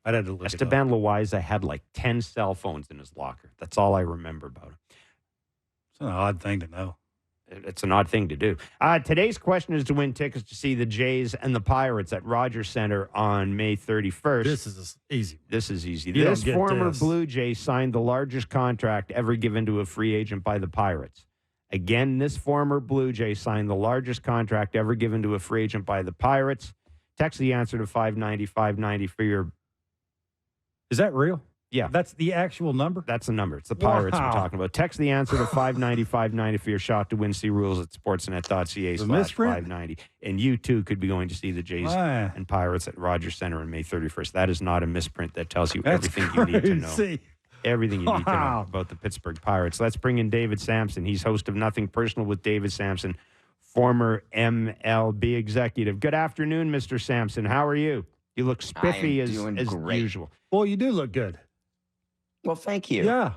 I'd have to look Esteban Loaiza had like 10 cell phones in his locker. That's all I remember about him. It's an odd thing to know. It's an odd thing to do. Today's question is to win tickets to see the Jays and the Pirates at Rogers Center on May 31st. This is easy. This is easy. This former Blue Jay signed the largest contract ever given to a free agent by the Pirates. Again, this former Blue Jay signed the largest contract ever given to a free agent by the Pirates. Text the answer to 590 for your... Is that real? Yeah. That's the actual number? That's the number. It's the Pirates we're talking about. Text the answer to 590 for your shot to win. See rules at sportsnet.ca/590. And you, too, could be going to see the Jays and Pirates at Rogers Center on May 31st. That is not a misprint. That tells you everything you need to know. Everything you need to know about the Pittsburgh Pirates. Let's bring in David Samson. He's host of Nothing Personal with David Samson, former MLB executive. Good afternoon, Mr. Samson. How are you? You look spiffy as usual. Well, you do look good. Well, thank you. Yeah.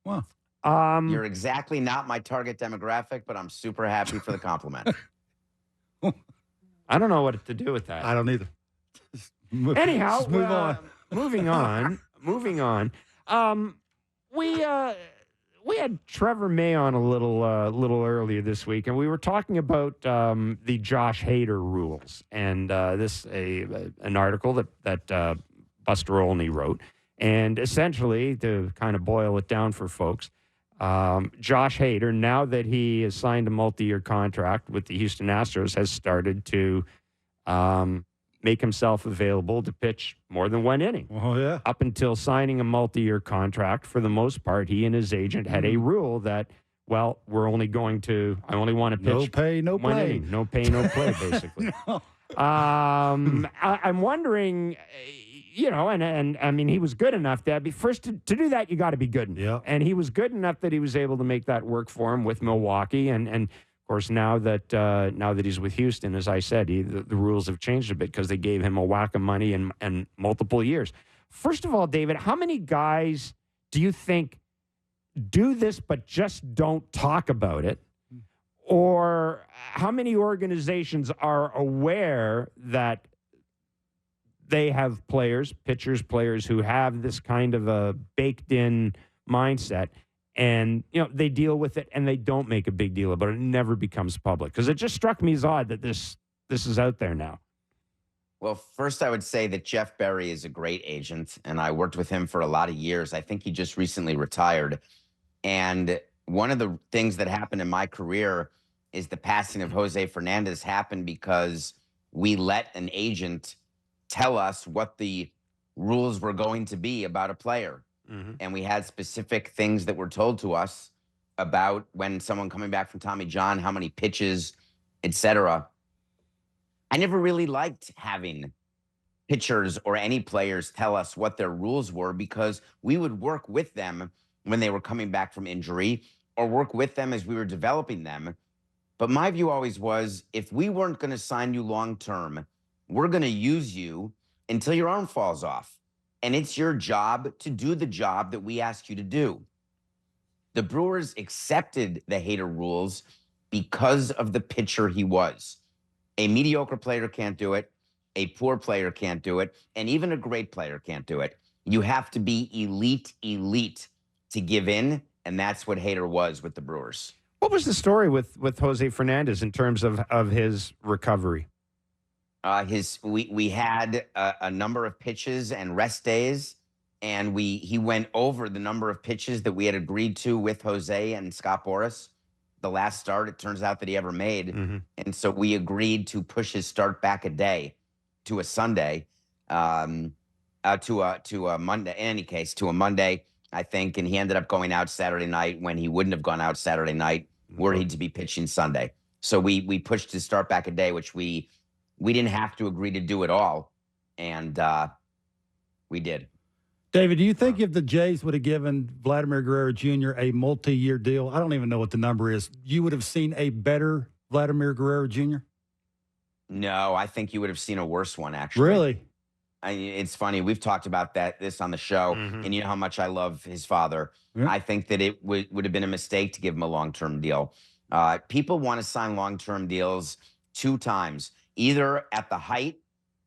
Well, you're exactly not my target demographic, but I'm super happy for the compliment. I don't know what to do with that. I don't either. Anyhow, move on. Moving on. We had Trevor May on a little earlier this week, and we were talking about the Josh Hader rules, and an article that Buster Olney wrote. And essentially, to kind of boil it down for folks, Josh Hader, now that he has signed a multi-year contract with the Houston Astros, has started to make himself available to pitch more than one inning. Oh, yeah. Up until signing a multi-year contract, for the most part, he and his agent had a rule that, well, I only want to pitch no pay, no one play. inning. No pay, no play, basically. No. I'm wondering... and I mean, he was good enough that to do that, you got to be good. Yeah. And he was good enough that he was able to make that work for him with Milwaukee. And of course, now that he's with Houston, as I said, the rules have changed a bit because they gave him a whack of money and multiple years. First of all, David, how many guys do you think do this but just don't talk about it? Or how many organizations are aware that they have pitchers, who have this kind of a baked-in mindset, and they deal with it and they don't make a big deal about it. It never becomes public because it just struck me as odd that this is out there now. Well, first I would say that Jeff Berry is a great agent, and I worked with him for a lot of years. I think he just recently retired, and one of the things that happened in my career is the passing of Jose Fernandez happened because we let an agent tell us what the rules were going to be about a player. Mm-hmm. And we had specific things that were told to us about when someone coming back from Tommy John, how many pitches, etc. I never really liked having pitchers or any players tell us what their rules were because we would work with them when they were coming back from injury or work with them as we were developing them. But my view always was, if we weren't going to sign you long-term, we're going to use you until your arm falls off. And it's your job to do the job that we ask you to do. The Brewers accepted the Hader rules because of the pitcher he was. A mediocre player can't do it. A poor player can't do it. And even a great player can't do it. You have to be elite to give in. And that's what Hader was with the Brewers. What was the story with Jose Fernandez in terms of his recovery? We had a number of pitches and rest days, and he went over the number of pitches that we had agreed to with Jose and Scott Boras. The last start, it turns out that he ever made, and so we agreed to push his start back a day to a Sunday, to a Monday. In any case, to a Monday, I think, and he ended up going out Saturday night when he wouldn't have gone out Saturday night, were he to be pitching Sunday. So we pushed his start back a day, which we didn't have to agree to do it all, and we did. David, do you think if the Jays would have given Vladimir Guerrero Jr. a multi-year deal, I don't even know what the number is, you would have seen a better Vladimir Guerrero Jr.? No, I think you would have seen a worse one, actually. Really? It's funny. We've talked about this on the show, and you know how much I love his father. Yeah. I think that it would have been a mistake to give him a long-term deal. People want to sign long-term deals 2 times, either at the height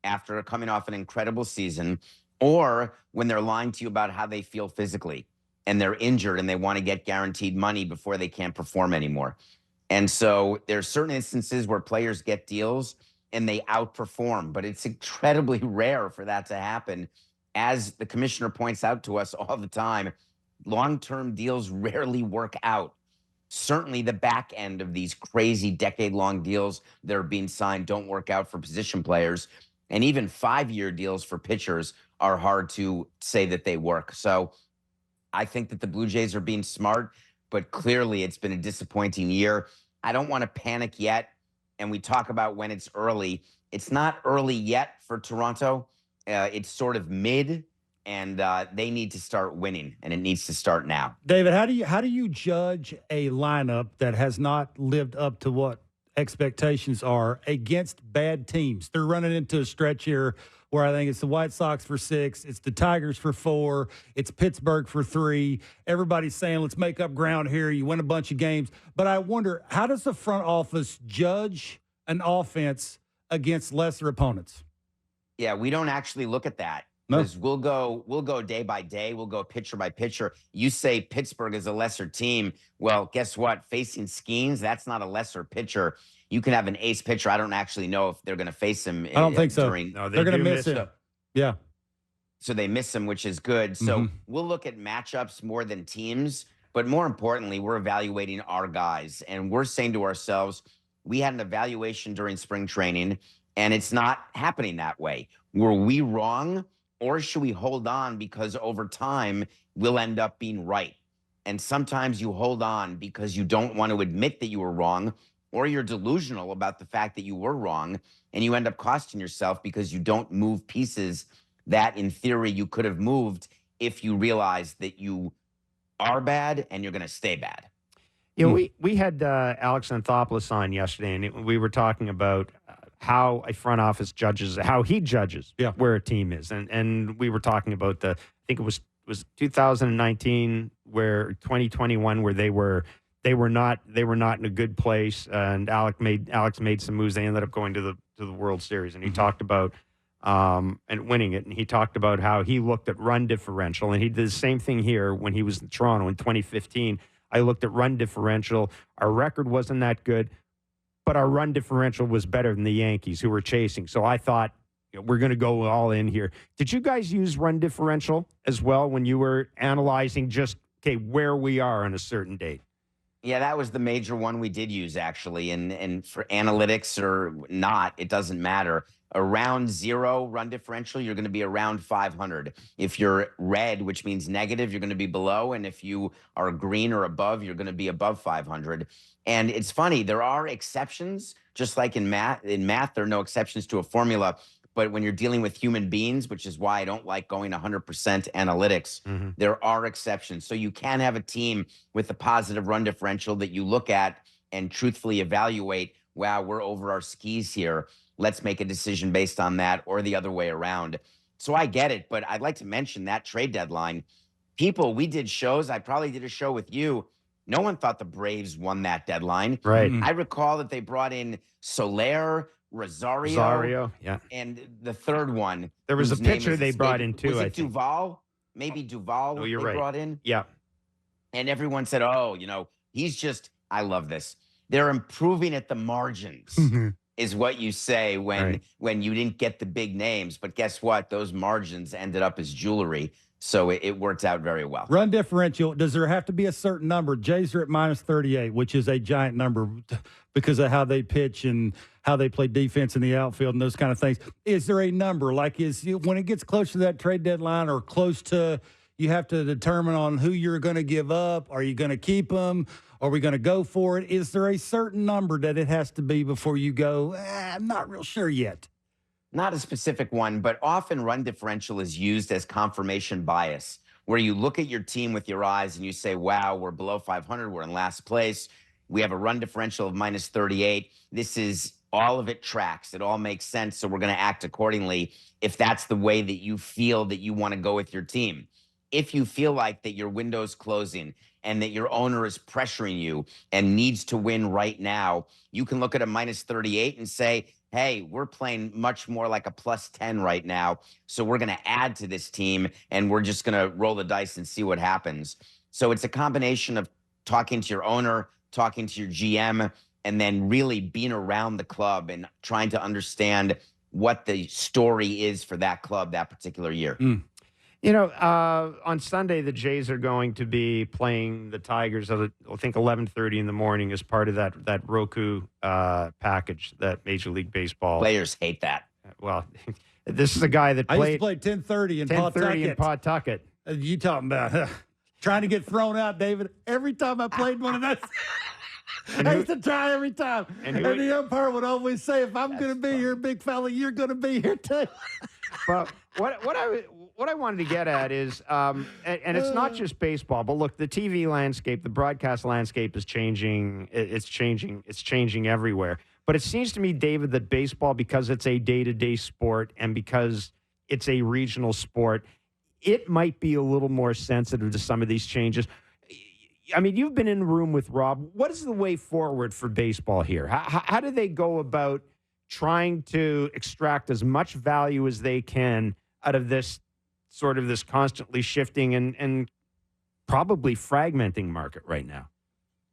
after coming off an incredible season, or when they're lying to you about how they feel physically and they're injured and they want to get guaranteed money before they can't perform anymore. And so there's certain instances where players get deals and they outperform, but it's incredibly rare for that to happen. As the commissioner points out to us all the time, long-term deals rarely work out. Certainly the back end of these crazy decade-long deals that are being signed don't work out for position players. And even 5-year deals for pitchers are hard to say that they work. So I think that the Blue Jays are being smart, but clearly it's been a disappointing year. I don't want to panic yet. And we talk about when it's early. It's not early yet for Toronto. It's sort of mid, and they need to start winning, and it needs to start now. David, how do you judge a lineup that has not lived up to what expectations are against bad teams? They're running into a stretch here where I think it's the White Sox for 6, it's the Tigers for 4, it's Pittsburgh for 3. Everybody's saying, let's make up ground here. You win a bunch of games. But I wonder, how does the front office judge an offense against lesser opponents? Yeah, we don't actually look at that. Because we'll go day by day. We'll go pitcher by pitcher. You say Pittsburgh is a lesser team. Well, guess what? Facing Skeens, that's not a lesser pitcher. You can have an ace pitcher. I don't actually know if they're going to face him. I don't think so. No, they're going to miss him. Yeah. So they miss him, which is good. So we'll look at matchups more than teams. But more importantly, we're evaluating our guys. And we're saying to ourselves, we had an evaluation during spring training, and it's not happening that way. Were we wrong? Or should we hold on because over time we'll end up being right? And sometimes you hold on because you don't want to admit that you were wrong, or you're delusional about the fact that you were wrong, and you end up costing yourself because you don't move pieces that in theory you could have moved if you realize that you are bad and you're going to stay bad. You know, we had Alex Anthopoulos on yesterday, and we were talking about how a front office judges, how he judges where a team is. And we were talking about I think it was 2019 where 2021 where they were not in a good place, and Alex made some moves. They ended up going to the World Series, and he talked about and winning it. And he talked about how he looked at run differential, and he did the same thing here when he was in Toronto in 2015. I looked at run differential. Our record wasn't that good, but our run differential was better than the Yankees, who were chasing. So I thought, we're going to go all in here. Did you guys use run differential as well when you were analyzing just, where we are on a certain date? Yeah, that was the major one we did use, actually. And for analytics or not, it doesn't matter. Around 0 run differential, you're going to be around 500. If you're red, which means negative, you're going to be below. And if you are green or above, you're going to be above 500. And it's funny, there are exceptions, just like in math. In math, there are no exceptions to a formula. But when you're dealing with human beings, which is why I don't like going 100% analytics, there are exceptions. So you can have a team with a positive run differential that you look at and truthfully evaluate, wow, we're over our skis here. Let's make a decision based on that, or the other way around. So I get it, but I'd like to mention that trade deadline. We did shows. I probably did a show with you. No one thought the Braves won that deadline. Right. I recall that they brought in Soler, Rosario, yeah, and the third one. There was a pitcher they brought in too. Was it Duvall? Maybe Duvall. Oh, you're they right. Brought in. Yeah, and everyone said, "Oh, he's just." I love this. They're improving at the margins, is what you say when you didn't get the big names. But guess what? Those margins ended up as jewelry. So it worked out very well. Run differential, does there have to be a certain number? Jays are at minus 38, which is a giant number because of how they pitch and how they play defense in the outfield and those kind of things. Is there a number? Like when it gets close to that trade deadline or close to, you have to determine on who you're going to give up. Are you going to keep them? Are we going to go for it? Is there a certain number that it has to be before you go, I'm not real sure yet? Not a specific one, but often run differential is used as confirmation bias, where you look at your team with your eyes and you say, wow, we're below 500. We're in last place. We have a run differential of minus 38. This is all of it tracks. It all makes sense. So we're going to act accordingly if that's the way that you feel that you want to go with your team. If you feel like that your window's closing and that your owner is pressuring you and needs to win right now, you can look at a minus 38 and say, hey, we're playing much more like a plus 10 right now. So we're going to add to this team and we're just going to roll the dice and see what happens. So it's a combination of talking to your owner, talking to your GM, and then really being around the club and trying to understand what the story is for that club that particular year. You know, on Sunday, the Jays are going to be playing the Tigers at, I think, 11:30 in the morning as part of that Roku package that Major League Baseball. Players hate that. Well, this is a guy that played. I used to play 10:30 in Pawtucket. You talking about trying to get thrown out, David? Every time I played one of those. I used to try every time. And the umpire would always say, if I'm going to be here, big fella, you're going to be here too. But what I wanted to get at is, and it's not just baseball, but look, the TV landscape, the broadcast landscape is changing. It's changing everywhere. But it seems to me, David, that baseball, because it's a day-to-day sport and because it's a regional sport, it might be a little more sensitive to some of these changes. I mean, you've been in the room with Rob. What is the way forward for baseball here? How do they go about trying to extract as much value as they can out of this sort of this constantly shifting and probably fragmenting market right now?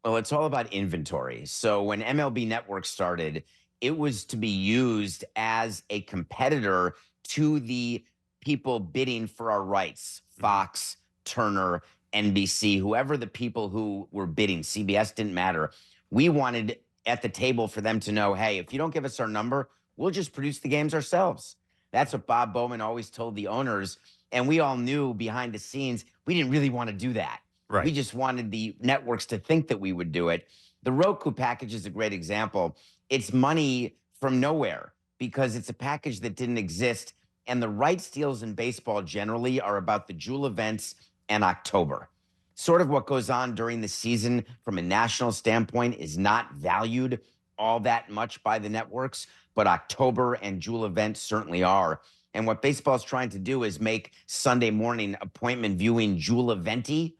Well, it's all about inventory. So when MLB Network started, it was to be used as a competitor to the people bidding for our rights, Fox, Turner, NBC, whoever the people who were bidding, CBS didn't matter. We wanted at the table for them to know, hey, if you don't give us our number, we'll just produce the games ourselves. That's what Bob Bowman always told the owners. And we all knew behind the scenes, we didn't really want to do that. Right. We just wanted the networks to think that we would do it. The Roku package is a great example. It's money from nowhere because it's a package that didn't exist. And the rights deals in baseball generally are about the jewel events and October. Sort of what goes on during the season from a national standpoint is not valued all that much by the networks, but October and jewel events certainly are. And what baseball is trying to do is make Sunday morning appointment viewing jewel eventy.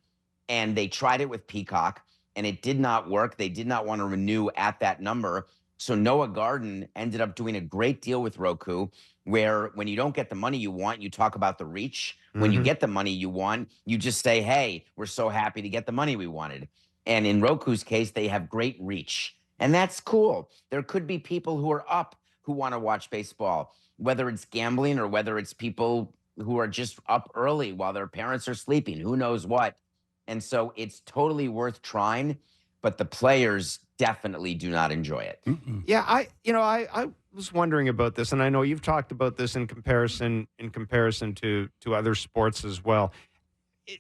And they tried it with Peacock and it did not work. They did not want to renew at that number. So Noah Garden ended up doing a great deal with Roku, where when you don't get the money you want, you talk about the reach. When you get the money you want, you just say, hey, we're so happy to get the money we wanted. And in Roku's case, they have great reach. And that's cool. There could be people who are up who want to watch baseball, whether it's gambling or whether it's people who are just up early while their parents are sleeping, who knows what. And so it's totally worth trying, but the players definitely do not enjoy it. Yeah, I was wondering about this, and I know you've talked about this in comparison to other sports as well.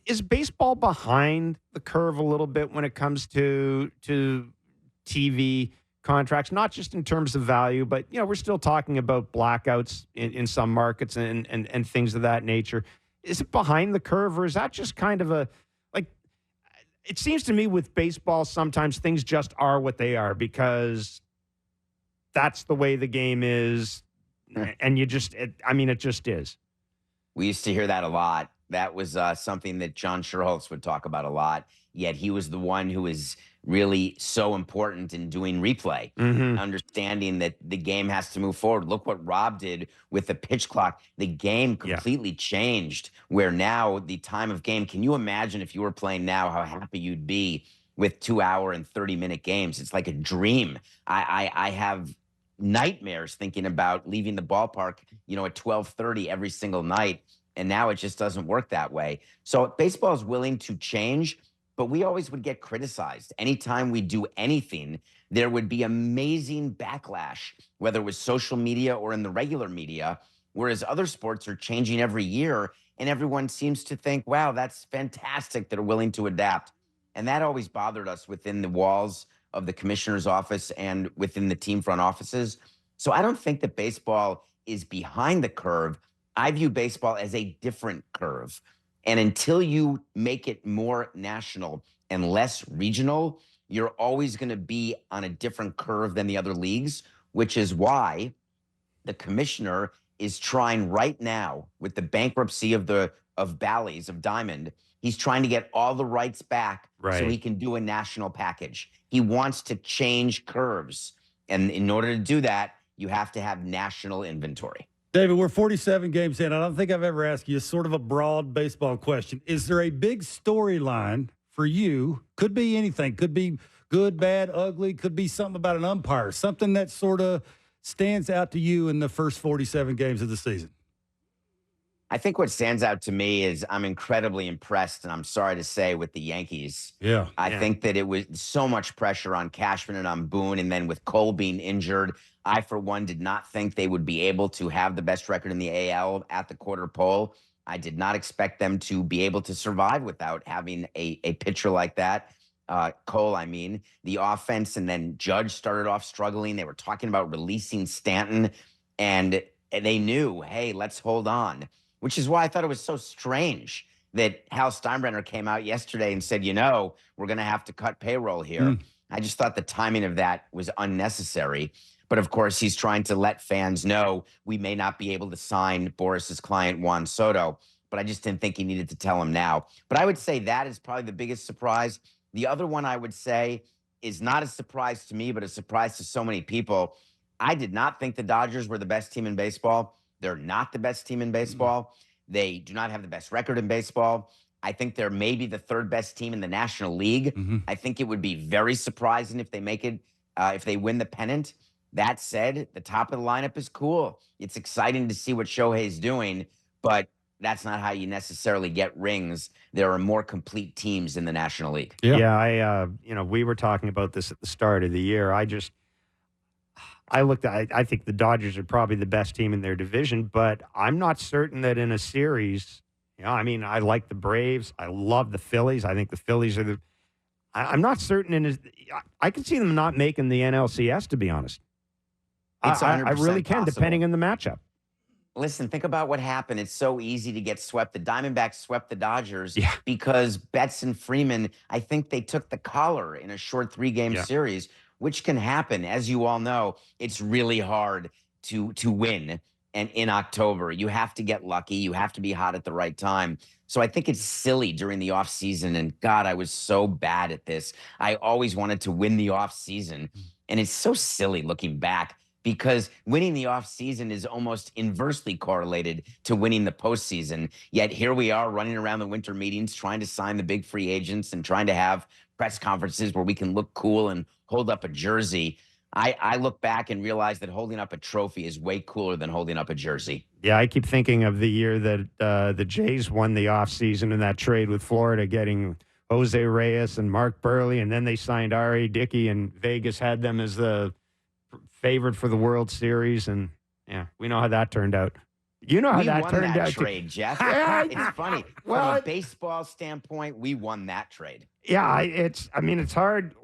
Is baseball behind the curve a little bit when it comes to TV contracts, not just in terms of value, but we're still talking about blackouts in some markets and things of that nature. Is it behind the curve, or is that just kind of a it seems to me with baseball, sometimes things just are what they are because that's the way the game is. And it just is. We used to hear that a lot. That was something that John Schuerholz would talk about a lot. Yet he was the one who is really so important in doing replay, understanding that the game has to move forward. Look what Rob did with the pitch clock. The game completely changed, where now the time of game, can you imagine if you were playing now, how happy you'd be with 2-hour and 30-minute games? It's like a dream. I have nightmares thinking about leaving the ballpark, at 12:30 every single night. And now it just doesn't work that way. So baseball is willing to change, but we always would get criticized. Anytime we do anything, there would be amazing backlash, whether it was social media or in the regular media, whereas other sports are changing every year and everyone seems to think, wow, that's fantastic that are willing to adapt. And that always bothered us within the walls of the commissioner's office and within the team front offices. So I don't think that baseball is behind the curve. I view baseball as a different curve. And until you make it more national and less regional, you're always going to be on a different curve than the other leagues, which is why the commissioner is trying right now with the bankruptcy of Bally's, of Diamond. He's trying to get all the rights back so he can do a national package. He wants to change curves. And in order to do that, you have to have national inventory. David, we're 47 games in. I don't think I've ever asked you sort of a broad baseball question. Is there a big storyline for you? Could be anything. Could be good, bad, ugly. Could be something about an umpire. Something that sort of stands out to you in the first 47 games of the season. I think what stands out to me is I'm incredibly impressed, and I'm sorry to say, with the Yankees. Yeah. I think that it was so much pressure on Cashman and on Boone, and then with Cole being injured, I, for one, did not think they would be able to have the best record in the AL at the quarter pole. I did not expect them to be able to survive without having a pitcher like that. Cole, I mean. The offense, and then Judge started off struggling. They were talking about releasing Stanton, and they knew, hey, let's hold on. Which is why I thought it was so strange that Hal Steinbrenner came out yesterday and said, we're going to have to cut payroll here. I just thought the timing of that was unnecessary. But, of course, he's trying to let fans know we may not be able to sign Boris's client, Juan Soto. But I just didn't think he needed to tell him now. But I would say that is probably the biggest surprise. The other one I would say is not a surprise to me, but a surprise to so many people. I did not think the Dodgers were the best team in baseball. They're not the best team in baseball. They do not have the best record in baseball. I think they're maybe the third best team in the National League. I think it would be very surprising if they make it, if they win the pennant. That said, the top of the lineup is cool. It's exciting to see what Shohei's doing, but that's not how you necessarily get rings. There are more complete teams in the National League. Yeah, we were talking about this at the start of the year. I think the Dodgers are probably the best team in their division, but I'm not certain that in a series, I like the Braves. I love the Phillies. I think the Phillies are I'm not certain I can see them not making the NLCS, to be honest. I really can, possible. Depending on the matchup. Listen, think about what happened. It's so easy to get swept. The Diamondbacks swept the Dodgers because Betts and Freeman, I think they took the collar in a short 3-game series, which can happen. As you all know, it's really hard to win. And in October, you have to get lucky. You have to be hot at the right time. So I think it's silly during the offseason. And God, I was so bad at this. I always wanted to win the offseason. And it's so silly looking back, because winning the offseason is almost inversely correlated to winning the postseason. Yet here we are running around the winter meetings, trying to sign the big free agents and trying to have press conferences where we can look cool and hold up a jersey. I look back and realize that holding up a trophy is way cooler than holding up a jersey. Yeah, I keep thinking of the year that the Jays won the offseason in that trade with Florida, getting Jose Reyes and Mark Burley, and then they signed R.A. Dickey, and Vegas had them as the favorite for the World Series, and we know how that turned out. You know how that turned out. Trade, Jeff. It's funny. From a baseball standpoint, we won that trade. Yeah, it's hard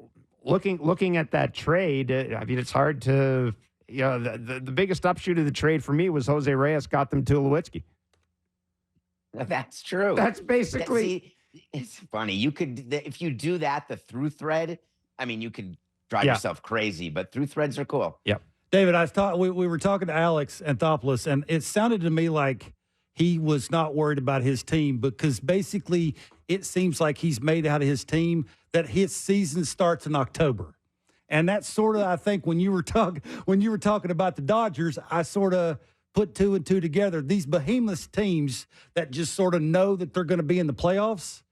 looking at that trade. It's hard to, the biggest upshoot of the trade for me was Jose Reyes got them to Tulowitzki. That's true. That's basically. It's funny. You could, if you do that, the through thread, you could drive yourself crazy, but through threads are cool. Yep. David, we were talking to Alex Anthopoulos, and it sounded to me like he was not worried about his team, because basically it seems like he's made out of his team that his season starts in October. And that's sort of, I think, when you were talking about the Dodgers, I sort of put 2 and 2 together. These behemoth teams that just sort of know that they're going to be in the playoffs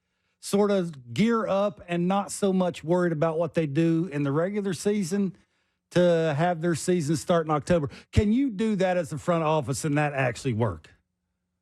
sort of gear up and not so much worried about what they do in the regular season to have their season start in October. Can you do that as a front office and that actually work?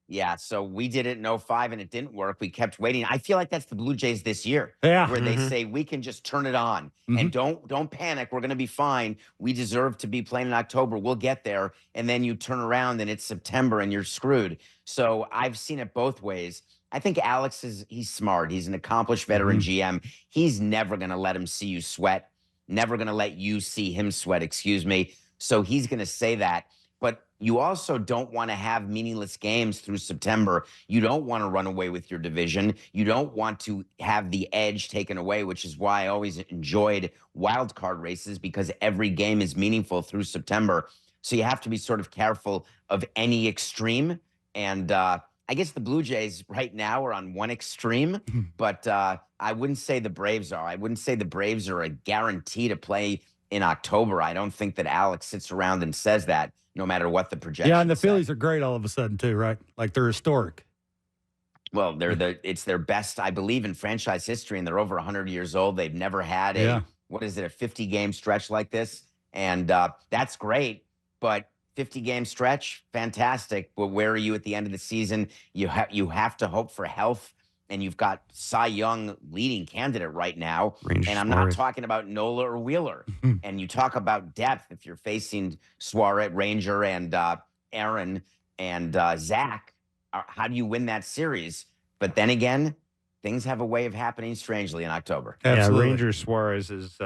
Yeah, so we did it in 2005 and it didn't work. We kept waiting. I feel like that's the Blue Jays this year, where they say we can just turn it on and don't panic. We're going to be fine. We deserve to be playing in October. We'll get there. And then you turn around and it's September and you're screwed. So I've seen it both ways. I think Alex he's smart. He's an accomplished veteran GM. He's never going to let him see you sweat. Never going to let you see him sweat, excuse me. So he's going to say that. But you also don't want to have meaningless games through September. You don't want to run away with your division. You don't want to have the edge taken away, which is why I always enjoyed wild card races, because every game is meaningful through September. So you have to be sort of careful of any extreme. And I guess the Blue Jays right now are on one extreme, but I wouldn't say the Braves are. I wouldn't say the Braves are a guarantee to play in October. I don't think that Alex sits around and says that, no matter what the projection. Yeah, and the Phillies are great all of a sudden too, right? Like they're historic. Well, it's their best, I believe, in franchise history, and they're over 100 years old. They've never had a 50-game stretch like this, and that's great. But 50-game stretch, fantastic. But where are you at the end of the season? You have to hope for health. And you've got Cy Young leading candidate right now. And I'm not talking about Nola or Wheeler. And you talk about depth. If you're facing Suarez, Ranger, and Aaron and Zach, how do you win that series? But then again, things have a way of happening strangely in October. Absolutely. Yeah, Ranger Suarez's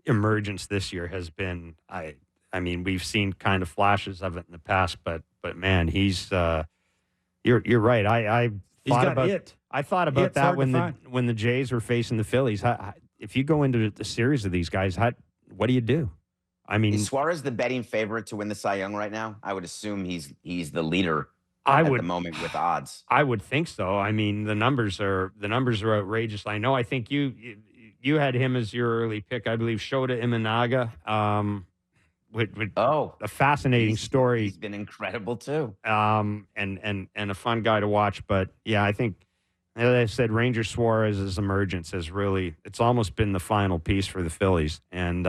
emergence this year has been, I mean, we've seen kind of flashes of it in the past, but man, he's you're right. I thought about that when the Jays were facing the Phillies. If you go into the series of these guys, what do you do? I mean, is Suarez the betting favorite to win the Cy Young right now? I would assume he's the leader at the moment with odds. I would think so. I mean, the numbers are outrageous. I know. I think you had him as your early pick. I believe Shota Imanaga. With a fascinating story. He's been incredible too. And a fun guy to watch. But yeah, I think, as I said, Ranger Suarez's emergence has it's almost been the final piece for the Phillies. And,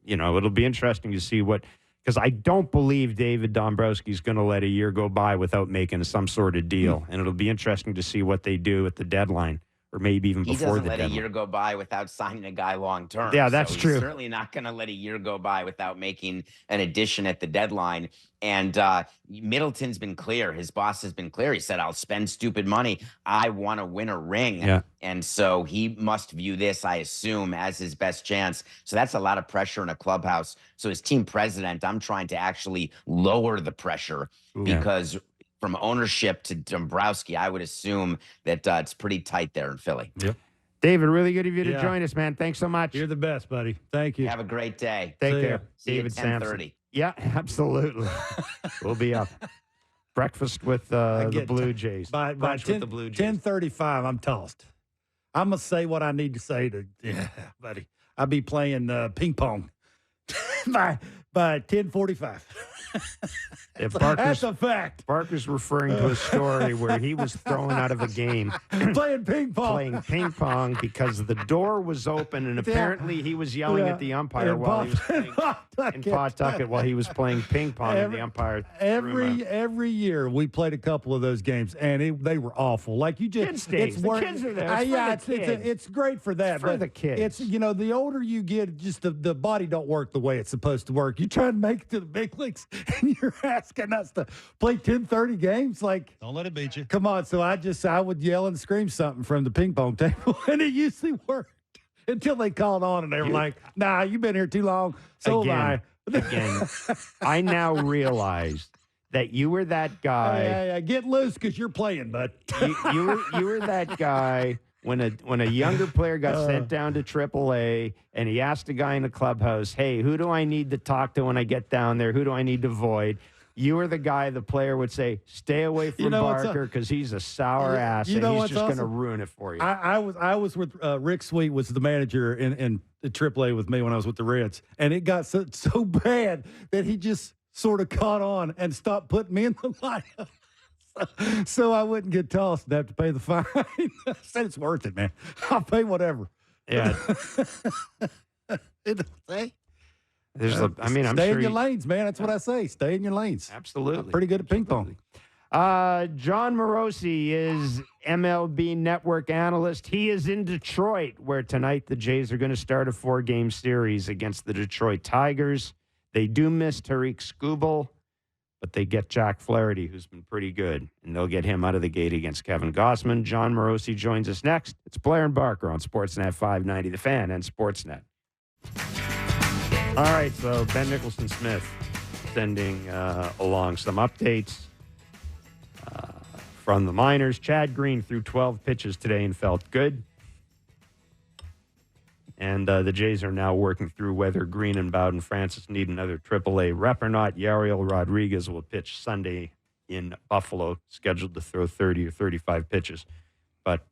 it'll be interesting to see because I don't believe David Dombrowski's going to let a year go by without making some sort of deal. And it'll be interesting to see what they do at the deadline. Or maybe even before the deadline. He doesn't let a year go by without signing a guy long term. Yeah, that's true. He's certainly not going to let a year go by without making an addition at the deadline. And Middleton's been clear. His boss has been clear. He said, "I'll spend stupid money. I want to win a ring." Yeah. And so he must view this, I assume, as his best chance. So that's a lot of pressure in a clubhouse. So as team president, I'm trying to actually lower the pressure because from ownership to Dombrowski, I would assume that it's pretty tight there in Philly. Yep. David, really good of you to join us, man. Thanks so much. You're the best, buddy. Thank you. Have a great day. Take care. See David Samson. 10:30. Yeah, absolutely. We'll be up. Breakfast with the Blue Jays. By 10:35, I'm tossed. I'm going to say what I need to say buddy. I'll be playing ping pong by 10:45. That's a fact. Barker's referring to a story where he was thrown out of a game playing ping pong because the door was open and apparently he was yelling at the umpire while he was playing in Pawtucket while he was playing ping pong and the umpire. Every year we played a couple of those games and they were awful. Like you just, the kids are there. It's great for that. It's for the kids. It's the older you get, just the body don't work the way it's supposed to work. You try to make it to the big leagues and you're asking us to play 10:30 games. Like, don't let it beat you. Come on. So I would yell and scream something from the ping pong table, and it usually worked until they called on and they were like, "Nah, you've been here too long." So again, I now realize that you were that guy. Yeah, get loose because you're playing, bud. you were that guy. When a younger player got sent down to AAA and he asked a guy in the clubhouse, "Hey, who do I need to talk to when I get down there? Who do I need to avoid?" You were the guy the player would say, "Stay away from Barker because he's a sour ass and he's just going to ruin it for you." I was with Rick Sweet was the manager in AAA with me when I was with the Reds, and it got so bad that he just sort of caught on and stopped putting me in the lineup. So I wouldn't get tossed and have to pay the fine. I said it's worth it, man. I'll pay whatever. Yeah. I'm stay sure in your lanes, man. That's what I say. Stay in your lanes. Absolutely. I'm pretty good at ping pong. Jon Morosi is MLB Network analyst. He is in Detroit, where tonight the Jays are going to start a 4-game series against the Detroit Tigers. They do miss Tariq Skubal, but they get Jack Flaherty, who's been pretty good, and they'll get him out of the gate against Kevin Gossman. Jon Morosi joins us next. It's Blair and Barker on Sportsnet 590, The Fan, and Sportsnet. All right, so Ben Nicholson-Smith, sending along some updates from the minors. Chad Green threw 12 pitches today and felt good. And the Jays are now working through whether Green and Bowden Francis need another AAA rep or not. Yariel Rodriguez will pitch Sunday in Buffalo, scheduled to throw 30 or 35 pitches. But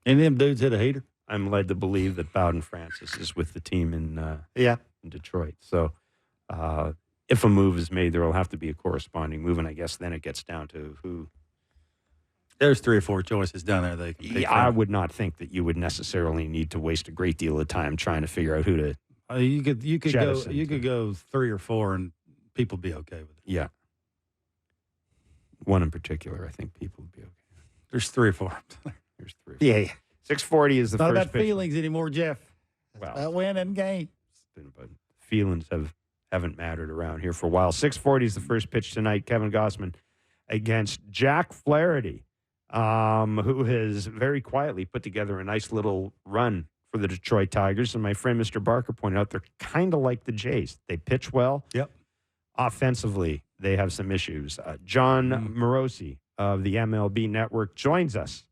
any of them dudes hit a heater? I'm led to believe that Bowden Francis is with the team in Detroit. So if a move is made, there will have to be a corresponding move, and I guess then it gets down to who. There's 3 or 4 choices down there they can pick I would not think that you would necessarily need to waste a great deal of time trying to figure out who to. You could go 3 or 4 and people be okay with it. Yeah. One in particular, I think people would be okay. There's 3 or 4. There's 3. Yeah. 6:40 is the not first about pitch. Feelings anymore, Jeff. Well, about winning games. But feelings haven't mattered around here for a while. 6:40 is the first pitch tonight. Kevin Gossman against Jack Flaherty, who has very quietly put together a nice little run for the Detroit Tigers. And my friend Mr. Barker pointed out they're kind of like the Jays. They pitch well. Yep. Offensively, they have some issues. Jon Morosi of the MLB Network joins us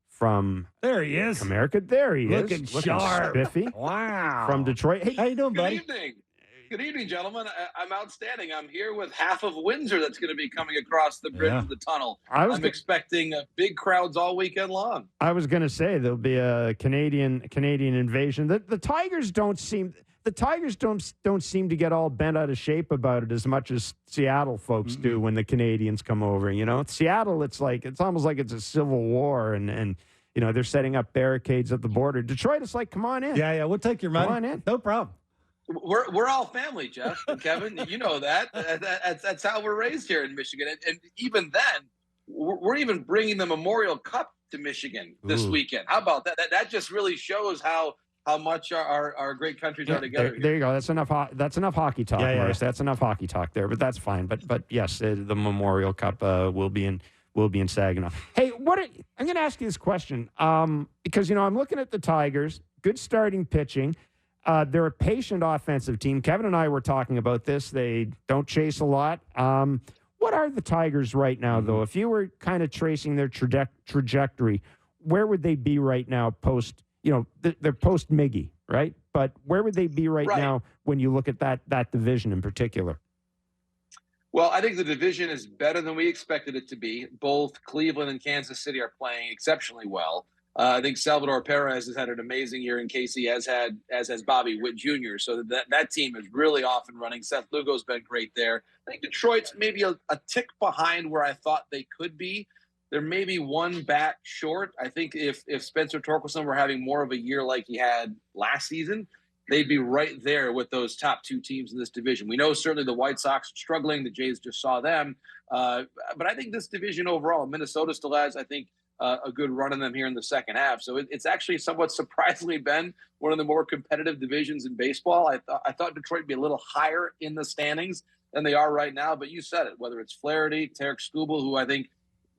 from there he is. Comerica. There he is. Looking sharp. Spiffy. Wow. From Detroit. Hey, how you doing, buddy? Good evening. Good evening, gentlemen. I'm outstanding. I'm here with half of Windsor that's going to be coming across the bridge of the tunnel. I'm expecting big crowds all weekend long. I was going to say there'll be a Canadian invasion. The Tigers don't seem to get all bent out of shape about it as much as Seattle folks do when the Canadians come over. You know, Seattle, it's almost like it's a civil war, and you know they're setting up barricades at the border. Detroit, it's like, come on in. Yeah, we'll take your money. Come on in, no problem. We're all family, Jeff and Kevin. You know that. That's how we're raised here in Michigan, and even then, we're even bringing the Memorial Cup to Michigan this weekend. How about that? That just really shows how much our great countries are together. There you go. That's enough hockey talk, Morris. That's enough hockey talk there. But that's fine. But yes, the Memorial Cup will be in Saginaw. Hey, I'm going to ask you this question because I'm looking at the Tigers. Good starting pitching. They're a patient offensive team. Kevin and I were talking about this. They don't chase a lot. What are the Tigers right now, though? If you were kind of tracing their trajectory, where would they be right now post? They're post Miggy, right? But where would they be right now when you look at that division in particular? Well, I think the division is better than we expected it to be. Both Cleveland and Kansas City are playing exceptionally well. I think Salvador Perez has had an amazing year in KC, as has Bobby Witt Jr. So that team is really off and running. Seth Lugo's been great there. I think Detroit's maybe a tick behind where I thought they could be. They're maybe one bat short. I think if Spencer Torkelson were having more of a year like he had last season, they'd be right there with those top 2 teams in this division. We know certainly the White Sox are struggling. The Jays just saw them. But I think this division overall, Minnesota still has, I think, a good run in them here in the second half. So it's actually somewhat surprisingly been one of the more competitive divisions in baseball. I thought Detroit would be a little higher in the standings than they are right now. But you said it, whether it's Flaherty, Tarek Skubal, who I think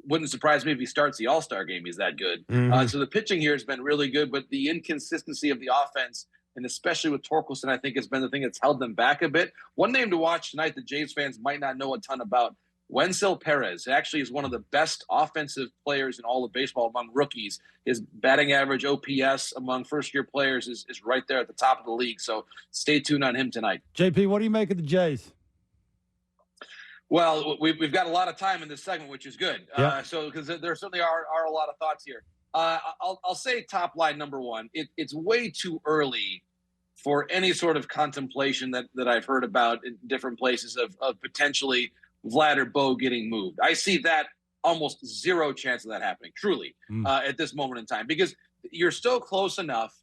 wouldn't surprise me if he starts the All-Star game. He's that good. So the pitching here has been really good, but the inconsistency of the offense, and especially with Torkelson, I think has been the thing that's held them back a bit. One name to watch tonight that Jays fans might not know a ton about, Wenceel Perez actually is one of the best offensive players in all of baseball among rookies. His batting average, OPS, among first-year players is right there at the top of the league. So stay tuned on him tonight. JP, what do you make of the Jays? Well, we've got a lot of time in this segment, which is good. Yeah. So because there certainly are a lot of thoughts here. I'll say top line number one. It's way too early for any sort of contemplation that I've heard about in different places of potentially Vlad or Bo getting moved. I see that almost zero chance of that happening, truly, at this moment in time, because you're still close enough.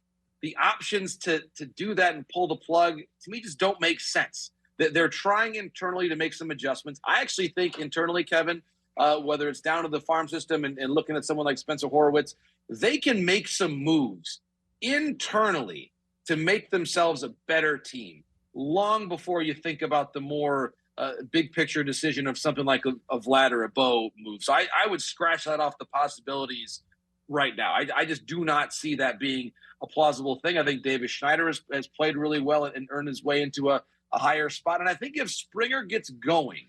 The options to do that and pull the plug, to me, just don't make sense. They're trying internally to make some adjustments. I actually think internally, Kevin, whether it's down to the farm system and looking at someone like Spencer Horwitz, they can make some moves internally to make themselves a better team long before you think about the more big picture decision of something like a Vlad or a Bo move. So I would scratch that off the possibilities right now. I just do not see that being a plausible thing. I think Davis Schneider has played really well and earned his way into a a higher spot. And I think if Springer gets going,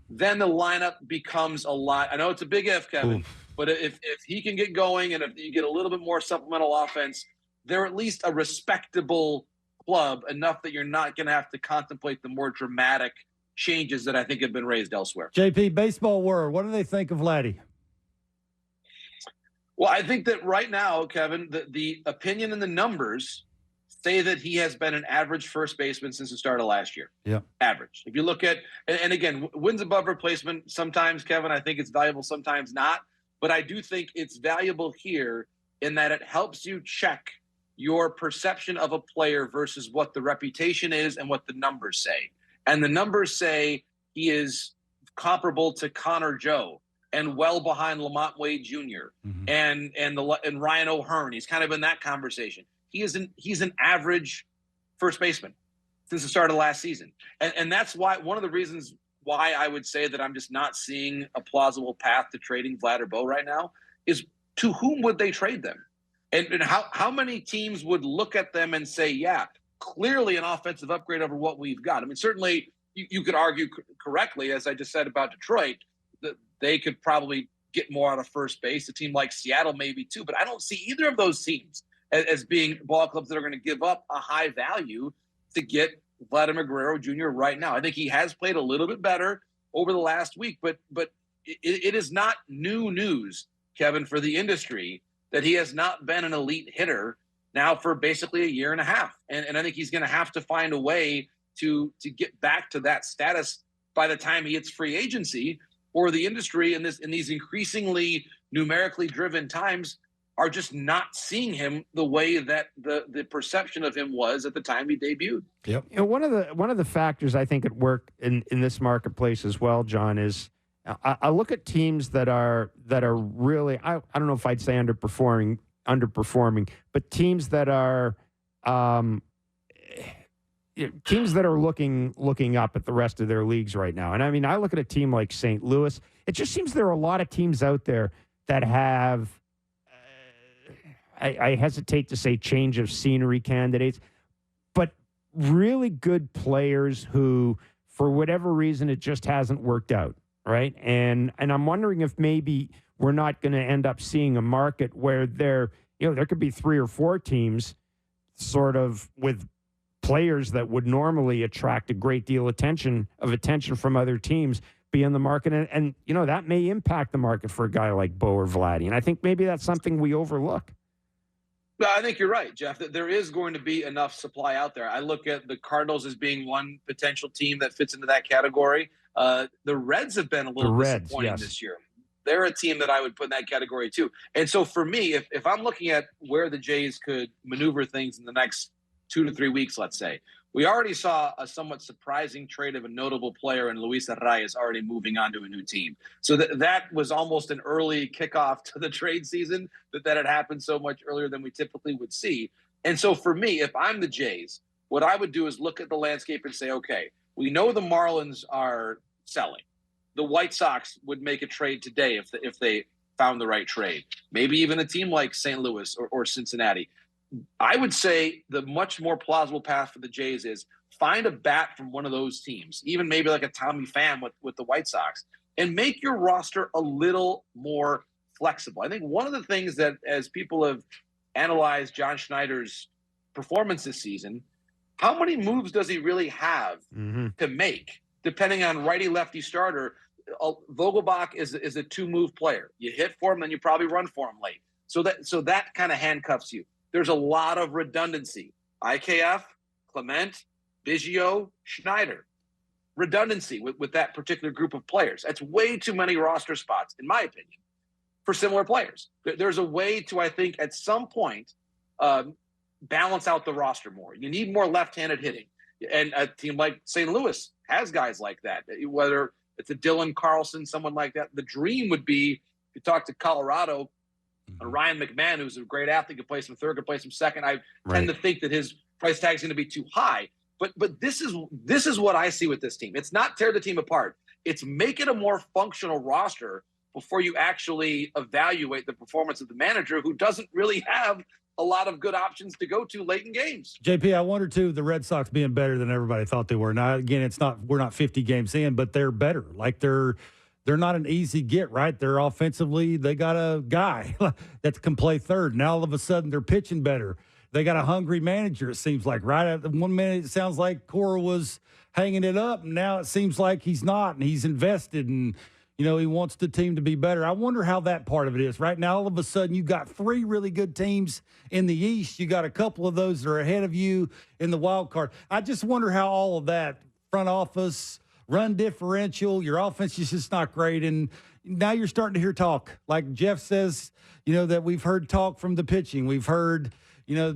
then the lineup becomes a lot. I know it's a big if, Kevin, but if he can get going and if you get a little bit more supplemental offense, they're at least a respectable club enough that you're not going to have to contemplate the more dramatic changes that I think have been raised elsewhere. JP, baseball world, what do they think of Vladdy? Well, I think that right now, Kevin, the opinion and the numbers say that he has been an average first baseman since the start of last year. Yeah. Average. If you look at, and again, wins above replacement, sometimes, Kevin, I think it's valuable, sometimes not. But I do think it's valuable here in that it helps you check your perception of a player versus what the reputation is and what the numbers say. And the numbers say he is comparable to Connor Joe and well behind Lamont Wade Jr. And Ryan O'Hearn. He's kind of in that conversation. He's an average first baseman since the start of last season. And that's why one of the reasons why I would say that I'm just not seeing a plausible path to trading Vlad or Bo right now is to whom would they trade them? And how many teams would look at them and say, yeah, clearly an offensive upgrade over what we've got? I mean, certainly you could argue correctly, as I just said about Detroit, that they could probably get more out of first base. A team like Seattle maybe too, but I don't see either of those teams as being ball clubs that are going to give up a high value to get Vladimir Guerrero Jr. right now. I think he has played a little bit better over the last week, but it is not new news, Kevin, for the industry that he has not been an elite hitter now for basically a year and a half. And I think he's going to have to find a way to get back to that status by the time he hits free agency, or the industry in these increasingly numerically driven times are just not seeing him the way that the perception of him was at the time he debuted. Yep. You know, one of the factors I think at work in this marketplace as well, John, is I look at teams that are really, I don't know if I'd say underperforming, but teams that are looking up at the rest of their leagues right now. And I mean, I look at a team like St. Louis. It just seems there are a lot of teams out there that have, I hesitate to say change of scenery candidates, but really good players who, for whatever reason, it just hasn't worked out, right? And I'm wondering if maybe we're not going to end up seeing a market where there could be 3 or 4 teams sort of with players that would normally attract a great deal of attention from other teams be in the market. And that may impact the market for a guy like Bo or Vladdy. And I think maybe that's something we overlook. No, I think you're right, Jeff, that there is going to be enough supply out there. I look at the Cardinals as being one potential team that fits into that category. The Reds have been a little disappointing this year. They're a team that I would put in that category too. And so for me, if I'm looking at where the Jays could maneuver things in the next 2 to 3 weeks, let's say, we already saw a somewhat surprising trade of a notable player in Luis Arraez already moving on to a new team. So that was almost an early kickoff to the trade season, that had happened so much earlier than we typically would see. And so for me, if I'm the Jays, what I would do is look at the landscape and say, okay, we know the Marlins are selling. The White Sox would make a trade today if they found the right trade. Maybe even a team like St. Louis or Cincinnati. I would say the much more plausible path for the Jays is find a bat from one of those teams, even maybe like a Tommy Pham with the White Sox, and make your roster a little more flexible. I think one of the things that, as people have analyzed John Schneider's performance this season, how many moves does he really have to make, depending on righty-lefty starter? Vogelbach is a 2-move player. You hit for him, then you probably run for him late. So that kind of handcuffs you. There's a lot of redundancy. IKF, Clement, Biggio, Schneider. Redundancy with that particular group of players. That's way too many roster spots, in my opinion, for similar players. There's a way to, I think, at some point, balance out the roster more. You need more left-handed hitting. And a team like St. Louis has guys like that, whether it's a Dylan Carlson, someone like that. The dream would be, if you talk to Colorado, Ryan McMahon, who's a great athlete, could play some third, could play some second. I tend to think that his price tag is going to be too high. But this is what I see with this team. It's not tear the team apart. It's make it a more functional roster before you actually evaluate the performance of the manager, who doesn't really have a lot of good options to go to late in games. JP, I wonder too, the Red Sox being better than everybody thought they were. Now, again, we're not 50 games in, but they're better. Like they're not an easy get, right? They're offensively, they got a guy that can play third. Now all of a sudden they're pitching better. They got a hungry manager, it seems like, right? At the 1 minute, it sounds like Cora was hanging it up, and now it seems like he's not, and he's invested, and, he wants the team to be better. I wonder how that part of it is. Right now, all of a sudden, you got 3 really good teams in the East. You got a couple of those that are ahead of you in the wild card. I just wonder how all of that, front office, run differential, your offense is just not great, and now you're starting to hear talk. Like Jeff says, that we've heard talk from the pitching. We've heard,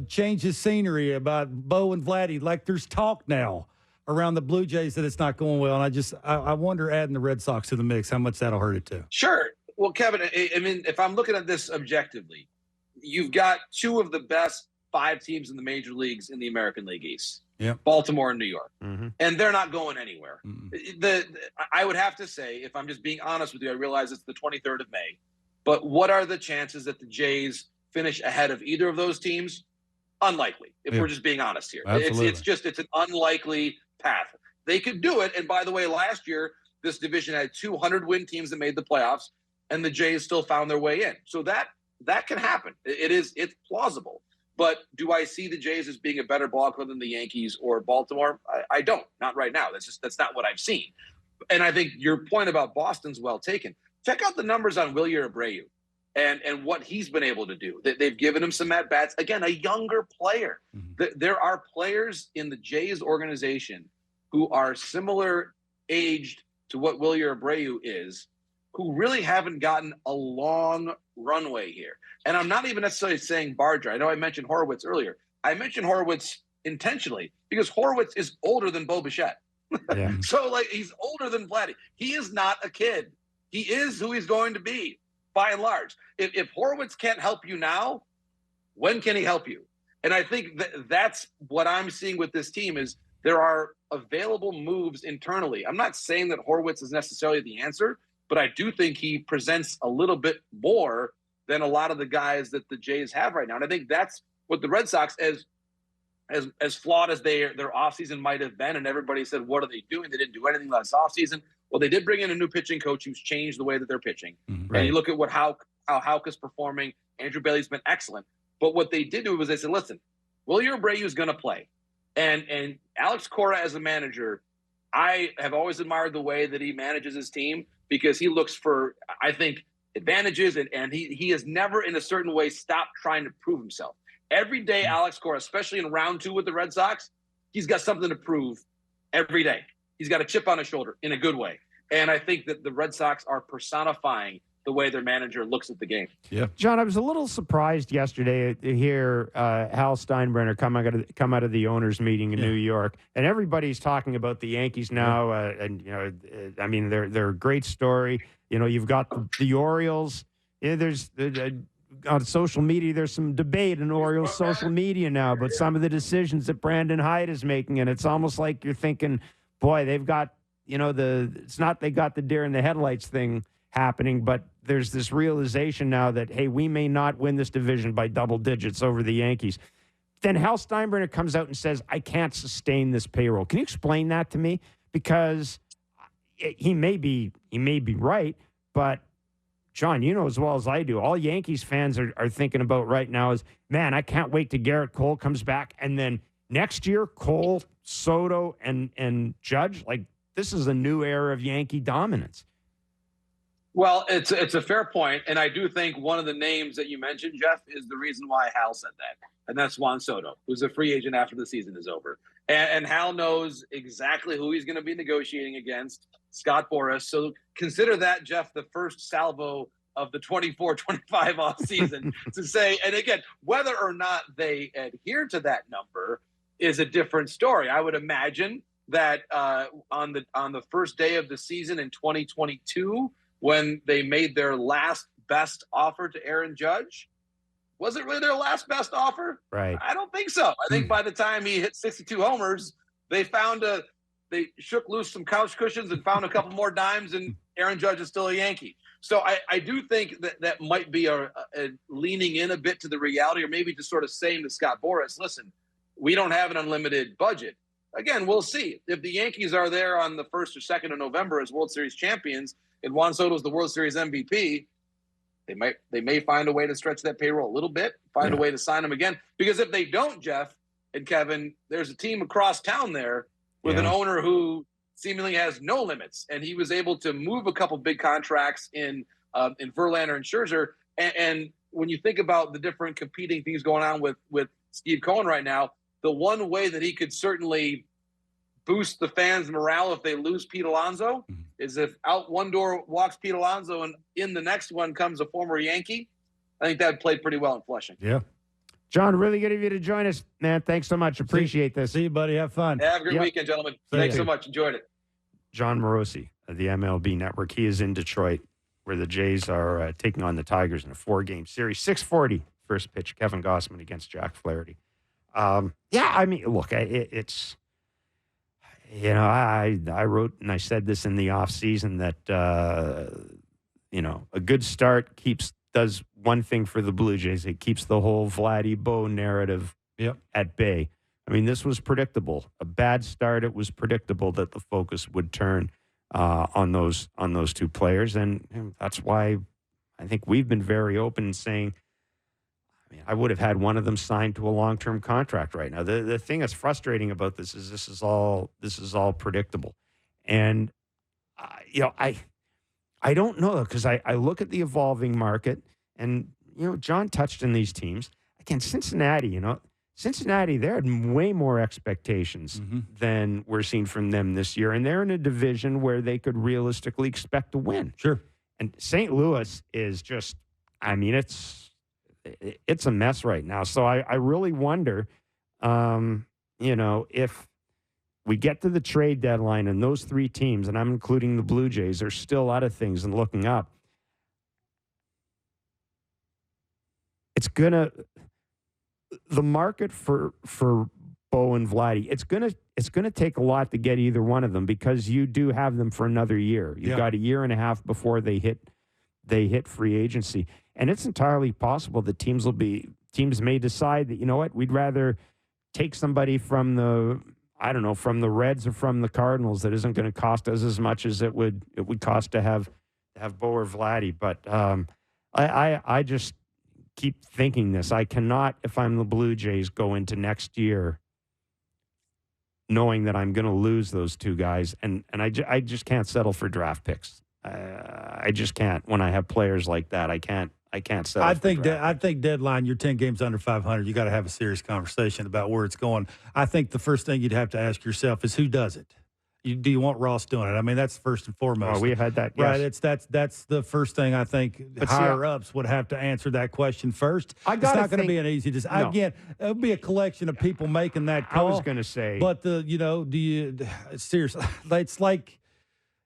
change of scenery about Bo and Vladdy. Like there's talk now around the Blue Jays that it's not going well. And I wonder, adding the Red Sox to the mix, how much that'll hurt it too. Sure. Well, Kevin, I mean, if I'm looking at this objectively, you've got 2 of the best 5 teams in the major leagues in the American League East. Yeah. Baltimore and New York. Mm-hmm. And they're not going anywhere. Mm-hmm. I would have to say, if I'm just being honest with you, I realize it's the 23rd of May, but what are the chances that the Jays finish ahead of either of those teams? Unlikely, if we're just being honest here. Absolutely. It's an unlikely path. They could do it. And by the way, last year, this division had 200-win teams that made the playoffs, and the Jays still found their way in. So that can happen. It's plausible. But do I see the Jays as being a better ball club than the Yankees or Baltimore? I don't. Not right now. That's not what I've seen. And I think your point about Boston's well taken. Check out the numbers on Wilyer Abreu and what he's been able to do. They've given him some at-bats. Again, a younger player. Mm-hmm. There are players in the Jays organization who are similar aged to what Wilyer Abreu is, who really haven't gotten a long runway here. And I'm not even necessarily saying Barger. I know I mentioned Horowitz earlier. I mentioned Horowitz intentionally because Horowitz is older than Bo Bichette. Yeah. So, he's older than Vladdy. He is not a kid. He is who he's going to be, by and large. If Horowitz can't help you now, when can he help you? And I think that's what I'm seeing with this team is there are available moves internally. I'm not saying that Horowitz is necessarily the answer, but I do think he presents a little bit more than a lot of the guys that the Jays have right now. And I think that's what the Red Sox, as flawed as their offseason might have been, and everybody said, what are they doing? They didn't do anything last offseason. Well, they did bring in a new pitching coach who's changed the way that they're pitching. Mm-hmm. Right. And you look at how Houck is performing. Andrew Bailey's been excellent. But what they did do was they said, listen, Wilyer Abreu is going to play. And Alex Cora as a manager, I have always admired the way that he manages his team because he looks for, I think, advantages, and he has never in a certain way stopped trying to prove himself. Every day, Alex Cora, especially in round 2 with the Red Sox, he's got something to prove every day. He's got a chip on his shoulder in a good way. And I think that the Red Sox are personifying the way their manager looks at the game. Yeah, John, I was a little surprised yesterday to hear Hal Steinbrenner come out of the owners' meeting in New York, and everybody's talking about the Yankees now. I mean, they're a great story. You've got the Orioles. There's on social media, there's some debate in Orioles social media now about some of the decisions that Brandon Hyde is making, and it's almost like you're thinking, boy, they've got it's not they got the deer in the headlights thing happening, but there's this realization now that, hey, we may not win this division by double digits over the Yankees. Then Hal Steinbrenner comes out and says, I can't sustain this payroll. Can you explain that to me? Because he may be right, but John, you know as well as I do, all Yankees fans are thinking about right now is, man, I can't wait till Garrett Cole comes back. And then next year, Cole, Soto, and Judge, this is a new era of Yankee dominance. Well, it's a fair point, and I do think one of the names that you mentioned, Jeff, is the reason why Hal said that, and that's Juan Soto, who's a free agent after the season is over. And Hal knows exactly who he's going to be negotiating against, Scott Boras. So consider that, Jeff, the first salvo of the 24-25 offseason to say, and again, whether or not they adhere to that number is a different story. I would imagine that on the first day of the season in 2022, when they made their last best offer to Aaron Judge, was it really their last best offer? Right. I don't think so. I think by the time he hit 62 homers, they found a they shook loose some couch cushions and found a couple more dimes, and Aaron Judge is still a Yankee. So I do think that might be a leaning in a bit to the reality, or maybe just sort of saying to Scott Boras, listen, we don't have an unlimited budget. Again, we'll see. If the Yankees are there on the 1st or 2nd of November as World Series champions and Juan Soto is the World Series MVP, they may find a way to stretch that payroll a little bit, find a way to sign him again. Because if they don't, Jeff and Kevin, there's a team across town there with an owner who seemingly has no limits, and he was able to move a couple big contracts in Verlander and Scherzer. And when you think about the different competing things going on with Steve Cohen right now, the one way that he could certainly boost the fans' morale if they lose Pete Alonso is if out one door walks Pete Alonso and in the next one comes a former Yankee. I think that played pretty well in Flushing. Yeah. John, really good of you to join us, man. Thanks so much. Appreciate this. See you, buddy. Have fun. Have a great weekend, gentlemen. Thanks so much. Enjoyed it. Jon Morosi of the MLB Network. He is in Detroit, where the Jays are taking on the Tigers in a 4-game series. 6:40 first pitch. Kevin Gossman against Jack Flaherty. I mean, look, it's, I wrote and I said this in the offseason that, a good start does one thing for the Blue Jays. It keeps the whole Vladdy Bo narrative at bay. I mean, this was predictable. A bad start, it was predictable that the focus would turn on those two players. And that's why I think we've been very open in saying, I would have had one of them signed to a long-term contract right now. The thing that's frustrating about this is this is all predictable. And, I don't know, because I look at the evolving market and, John touched on these teams. Again, Cincinnati, they had way more expectations than we're seeing from them this year. And they're in a division where they could realistically expect to win. Sure. And St. Louis is just, it's a mess right now. So I really wonder, if we get to the trade deadline and those three teams, and I'm including the Blue Jays, are still out of things and looking up. The market for Bo and Vladdy, it's gonna take a lot to get either one of them, because you do have them for another year. You've got a year and a half before they hit free agency. And it's entirely possible that teams may decide that, we'd rather take somebody from the Reds or from the Cardinals that isn't going to cost us as much as it would cost to have Bo or Vladdy. But I just keep thinking this. I cannot, if I'm the Blue Jays, go into next year knowing that I'm going to lose those two guys. And I just can't settle for draft picks. I just can't. When I have players like that, I can't settle. I think deadline, you're 10 games under 500. You got to have a serious conversation about where it's going. I think the first thing you'd have to ask yourself is, who does it? Do you want Ross doing it? I mean, that's first and foremost. Oh, we've had that. Right. Yes. That's the first thing I think higher ups would have to answer that question first. It's not going to be an easy decision. No. Again, it'll be a collection of people making that call. I was going to say, but seriously, it's like.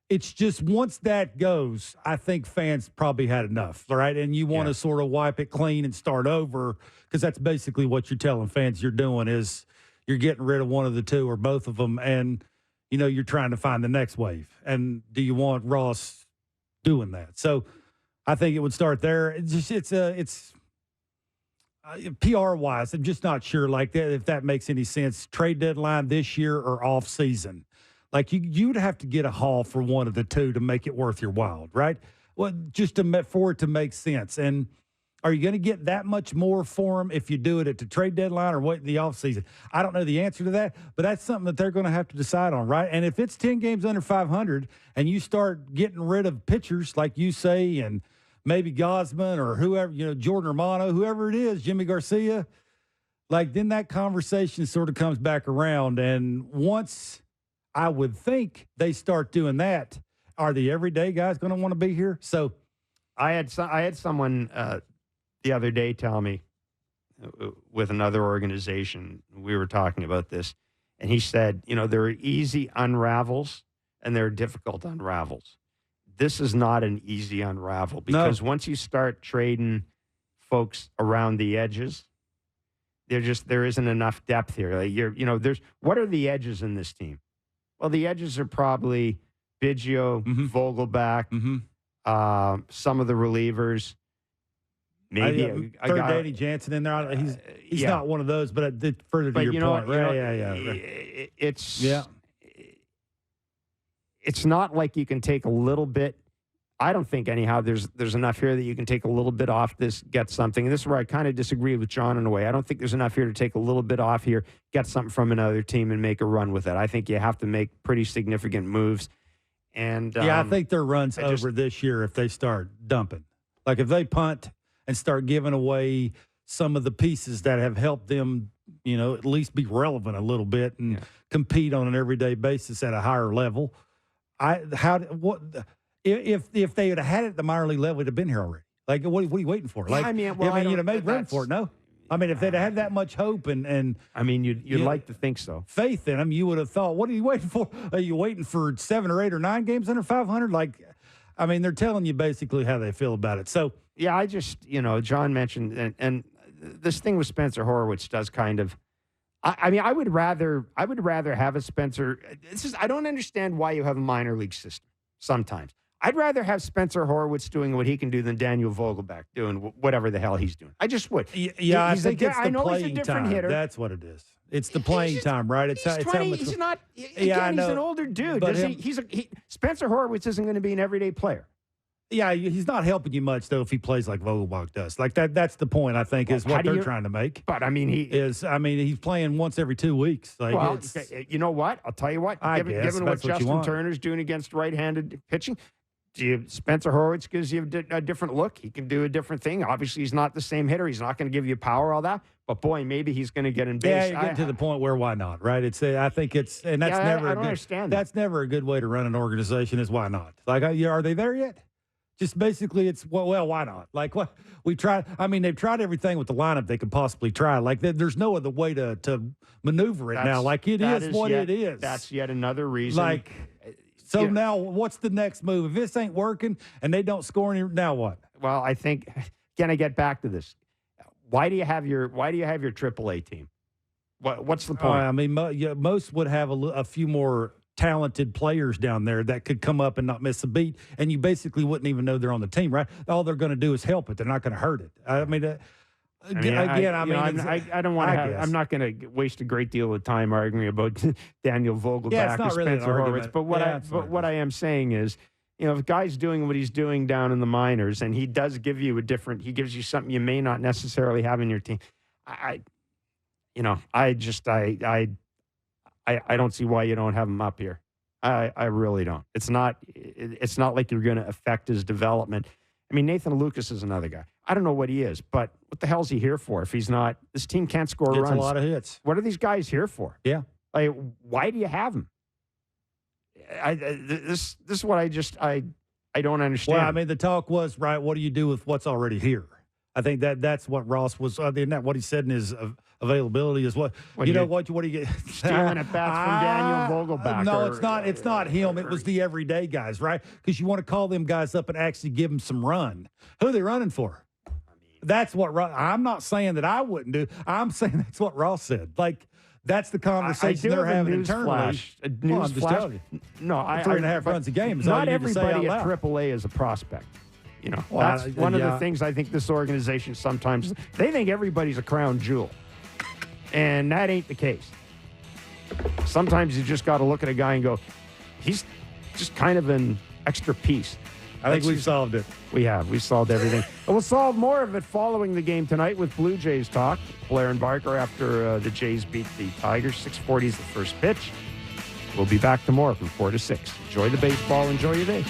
It's just once that goes, I think fans probably had enough, right? And you want to sort of wipe it clean and start over, because that's basically what you're telling fans you're doing is you're getting rid of one of the two or both of them, and, you're trying to find the next wave. And do you want Ross doing that? So I think it would start there. It's PR-wise, I'm just not sure like that if that makes any sense. Trade deadline this year or off season. Like you'd have to get a haul for one of the two to make it worth your while, right? Well, just for it to make sense. And are you going to get that much more for them if you do it at the trade deadline or wait in the offseason? I don't know the answer to that, but that's something that they're going to have to decide on, right? And if it's 10 games under 500 and you start getting rid of pitchers like you say, and maybe Gosman or whoever, Jordan Romano, whoever it is, Jimmy Garcia, like then that conversation sort of comes back around. And once I would think they start doing that, are the everyday guys going to want to be here? So I had someone the other day tell me with another organization, we were talking about this, and he said, there are easy unravels and there are difficult unravels. This is not an easy unravel, because once you start trading folks around the edges, there isn't enough depth here. Like what are the edges in this team? Well, the edges are probably Biggio, Vogelback, some of the relievers. Maybe third Danny Jansen in there. He's not one of those, but further to your point, right? It's not like you can take a little bit. I don't think anyhow there's enough here that you can take a little bit off this, get something. And this is where I kind of disagree with John in a way. I don't think there's enough here to take a little bit off here, get something from another team and make a run with it. I think you have to make pretty significant moves. And I think their run's over this year if they start dumping. Like if they punt and start giving away some of the pieces that have helped them, at least be relevant a little bit and compete on an everyday basis at a higher level. If they had had it at the minor league level, it'd have been here already. Like, what are you waiting for? Like, you'd have made room for it. No, I mean, if they'd had that much hope and I mean, you'd like to think so. Faith in them, you would have thought, what are you waiting for? Are you waiting for 7 or 8 or 9 games under 500? Like, I mean, they're telling you basically how they feel about it. So yeah, I just John mentioned and this thing with Spencer Horwitz does kind of. I mean, I would rather have a Spencer. I don't understand why you have a minor league system sometimes. I'd rather have Spencer Horwitz doing what he can do than Daniel Vogelback doing whatever the hell he's doing. I just would. Yeah, I think it's the playing time. Hitter. That's what it is. It's the playing time, right? He's 20. He's not. Again, he's an older dude. Spencer Horwitz isn't going to be an everyday player. Yeah, he's not helping you much though if he plays like Vogelbach does. Like that's the point I think is what they're trying to make. But I mean, he's playing once every 2 weeks. Like, you know what? I'll tell you what. Given what Justin Turner's doing against right-handed pitching. Spencer Horwitz gives you a different look. He can do a different thing. Obviously, he's not the same hitter. He's not going to give you power, all that. But boy, maybe he's going to get in base. Yeah, you're getting to the point where why not, right? I think it's, and that's never. I don't understand. That's never a good way to run an organization. Is why not? Like, are they there yet? Just basically, it's well, why not? Like what we tried. I mean, they've tried everything with the lineup they could possibly try. Like there's no other way to maneuver it now. Like it is what it is. That's yet another reason. Like. So now, what's the next move? If this ain't working and they don't score any, now what? Well, I think can I get back to this? Why do you have your AAA team? What's the point? I mean, most would have a few more talented players down there that could come up and not miss a beat, and you basically wouldn't even know they're on the team, right? All they're going to do is help it. They're not going to hurt it. I mean. I'm not going to waste a great deal of time arguing about Daniel Vogelback or Spencer Horwitz. But what I am saying is, if a guy's doing what he's doing down in the minors, and he does give you he gives you something you may not necessarily have in your team. I don't see why you don't have him up here. I really don't. It's not like you're going to affect his development. I mean, Nathan Lucas is another guy. I don't know what he is, but what the hell is he here for if he's not? This team can't score runs. It's a lot of hits. What are these guys here for? Yeah. Like, why do you have them? This is what I don't understand. Well, I mean, the talk was, right, what do you do with what's already here? I think that's what Ross was, what he said in his availability is what do you get? Stealing at bats from Daniel Vogelback. No, it's not him. It was the everyday guys, right? Because you want to call them guys up and actually give them some run. Who are they running for? That's what I'm not saying that I wouldn't do. I'm saying that's what Ross said. Like, that's the conversation they're having internally. News flash. No, 3.5 runs a game. Not everybody at AAA is a prospect. That's one of the things I think this organization sometimes, they think everybody's a crown jewel. And that ain't the case. Sometimes you just got to look at a guy and go, he's just kind of an extra piece. I think we've solved it. We have. We've solved everything. And we'll solve more of it following the game tonight with Blue Jays talk. Blair and Barker after the Jays beat the Tigers. 6:40 is the first pitch. We'll be back tomorrow from 4 to 6. Enjoy the baseball. Enjoy your day.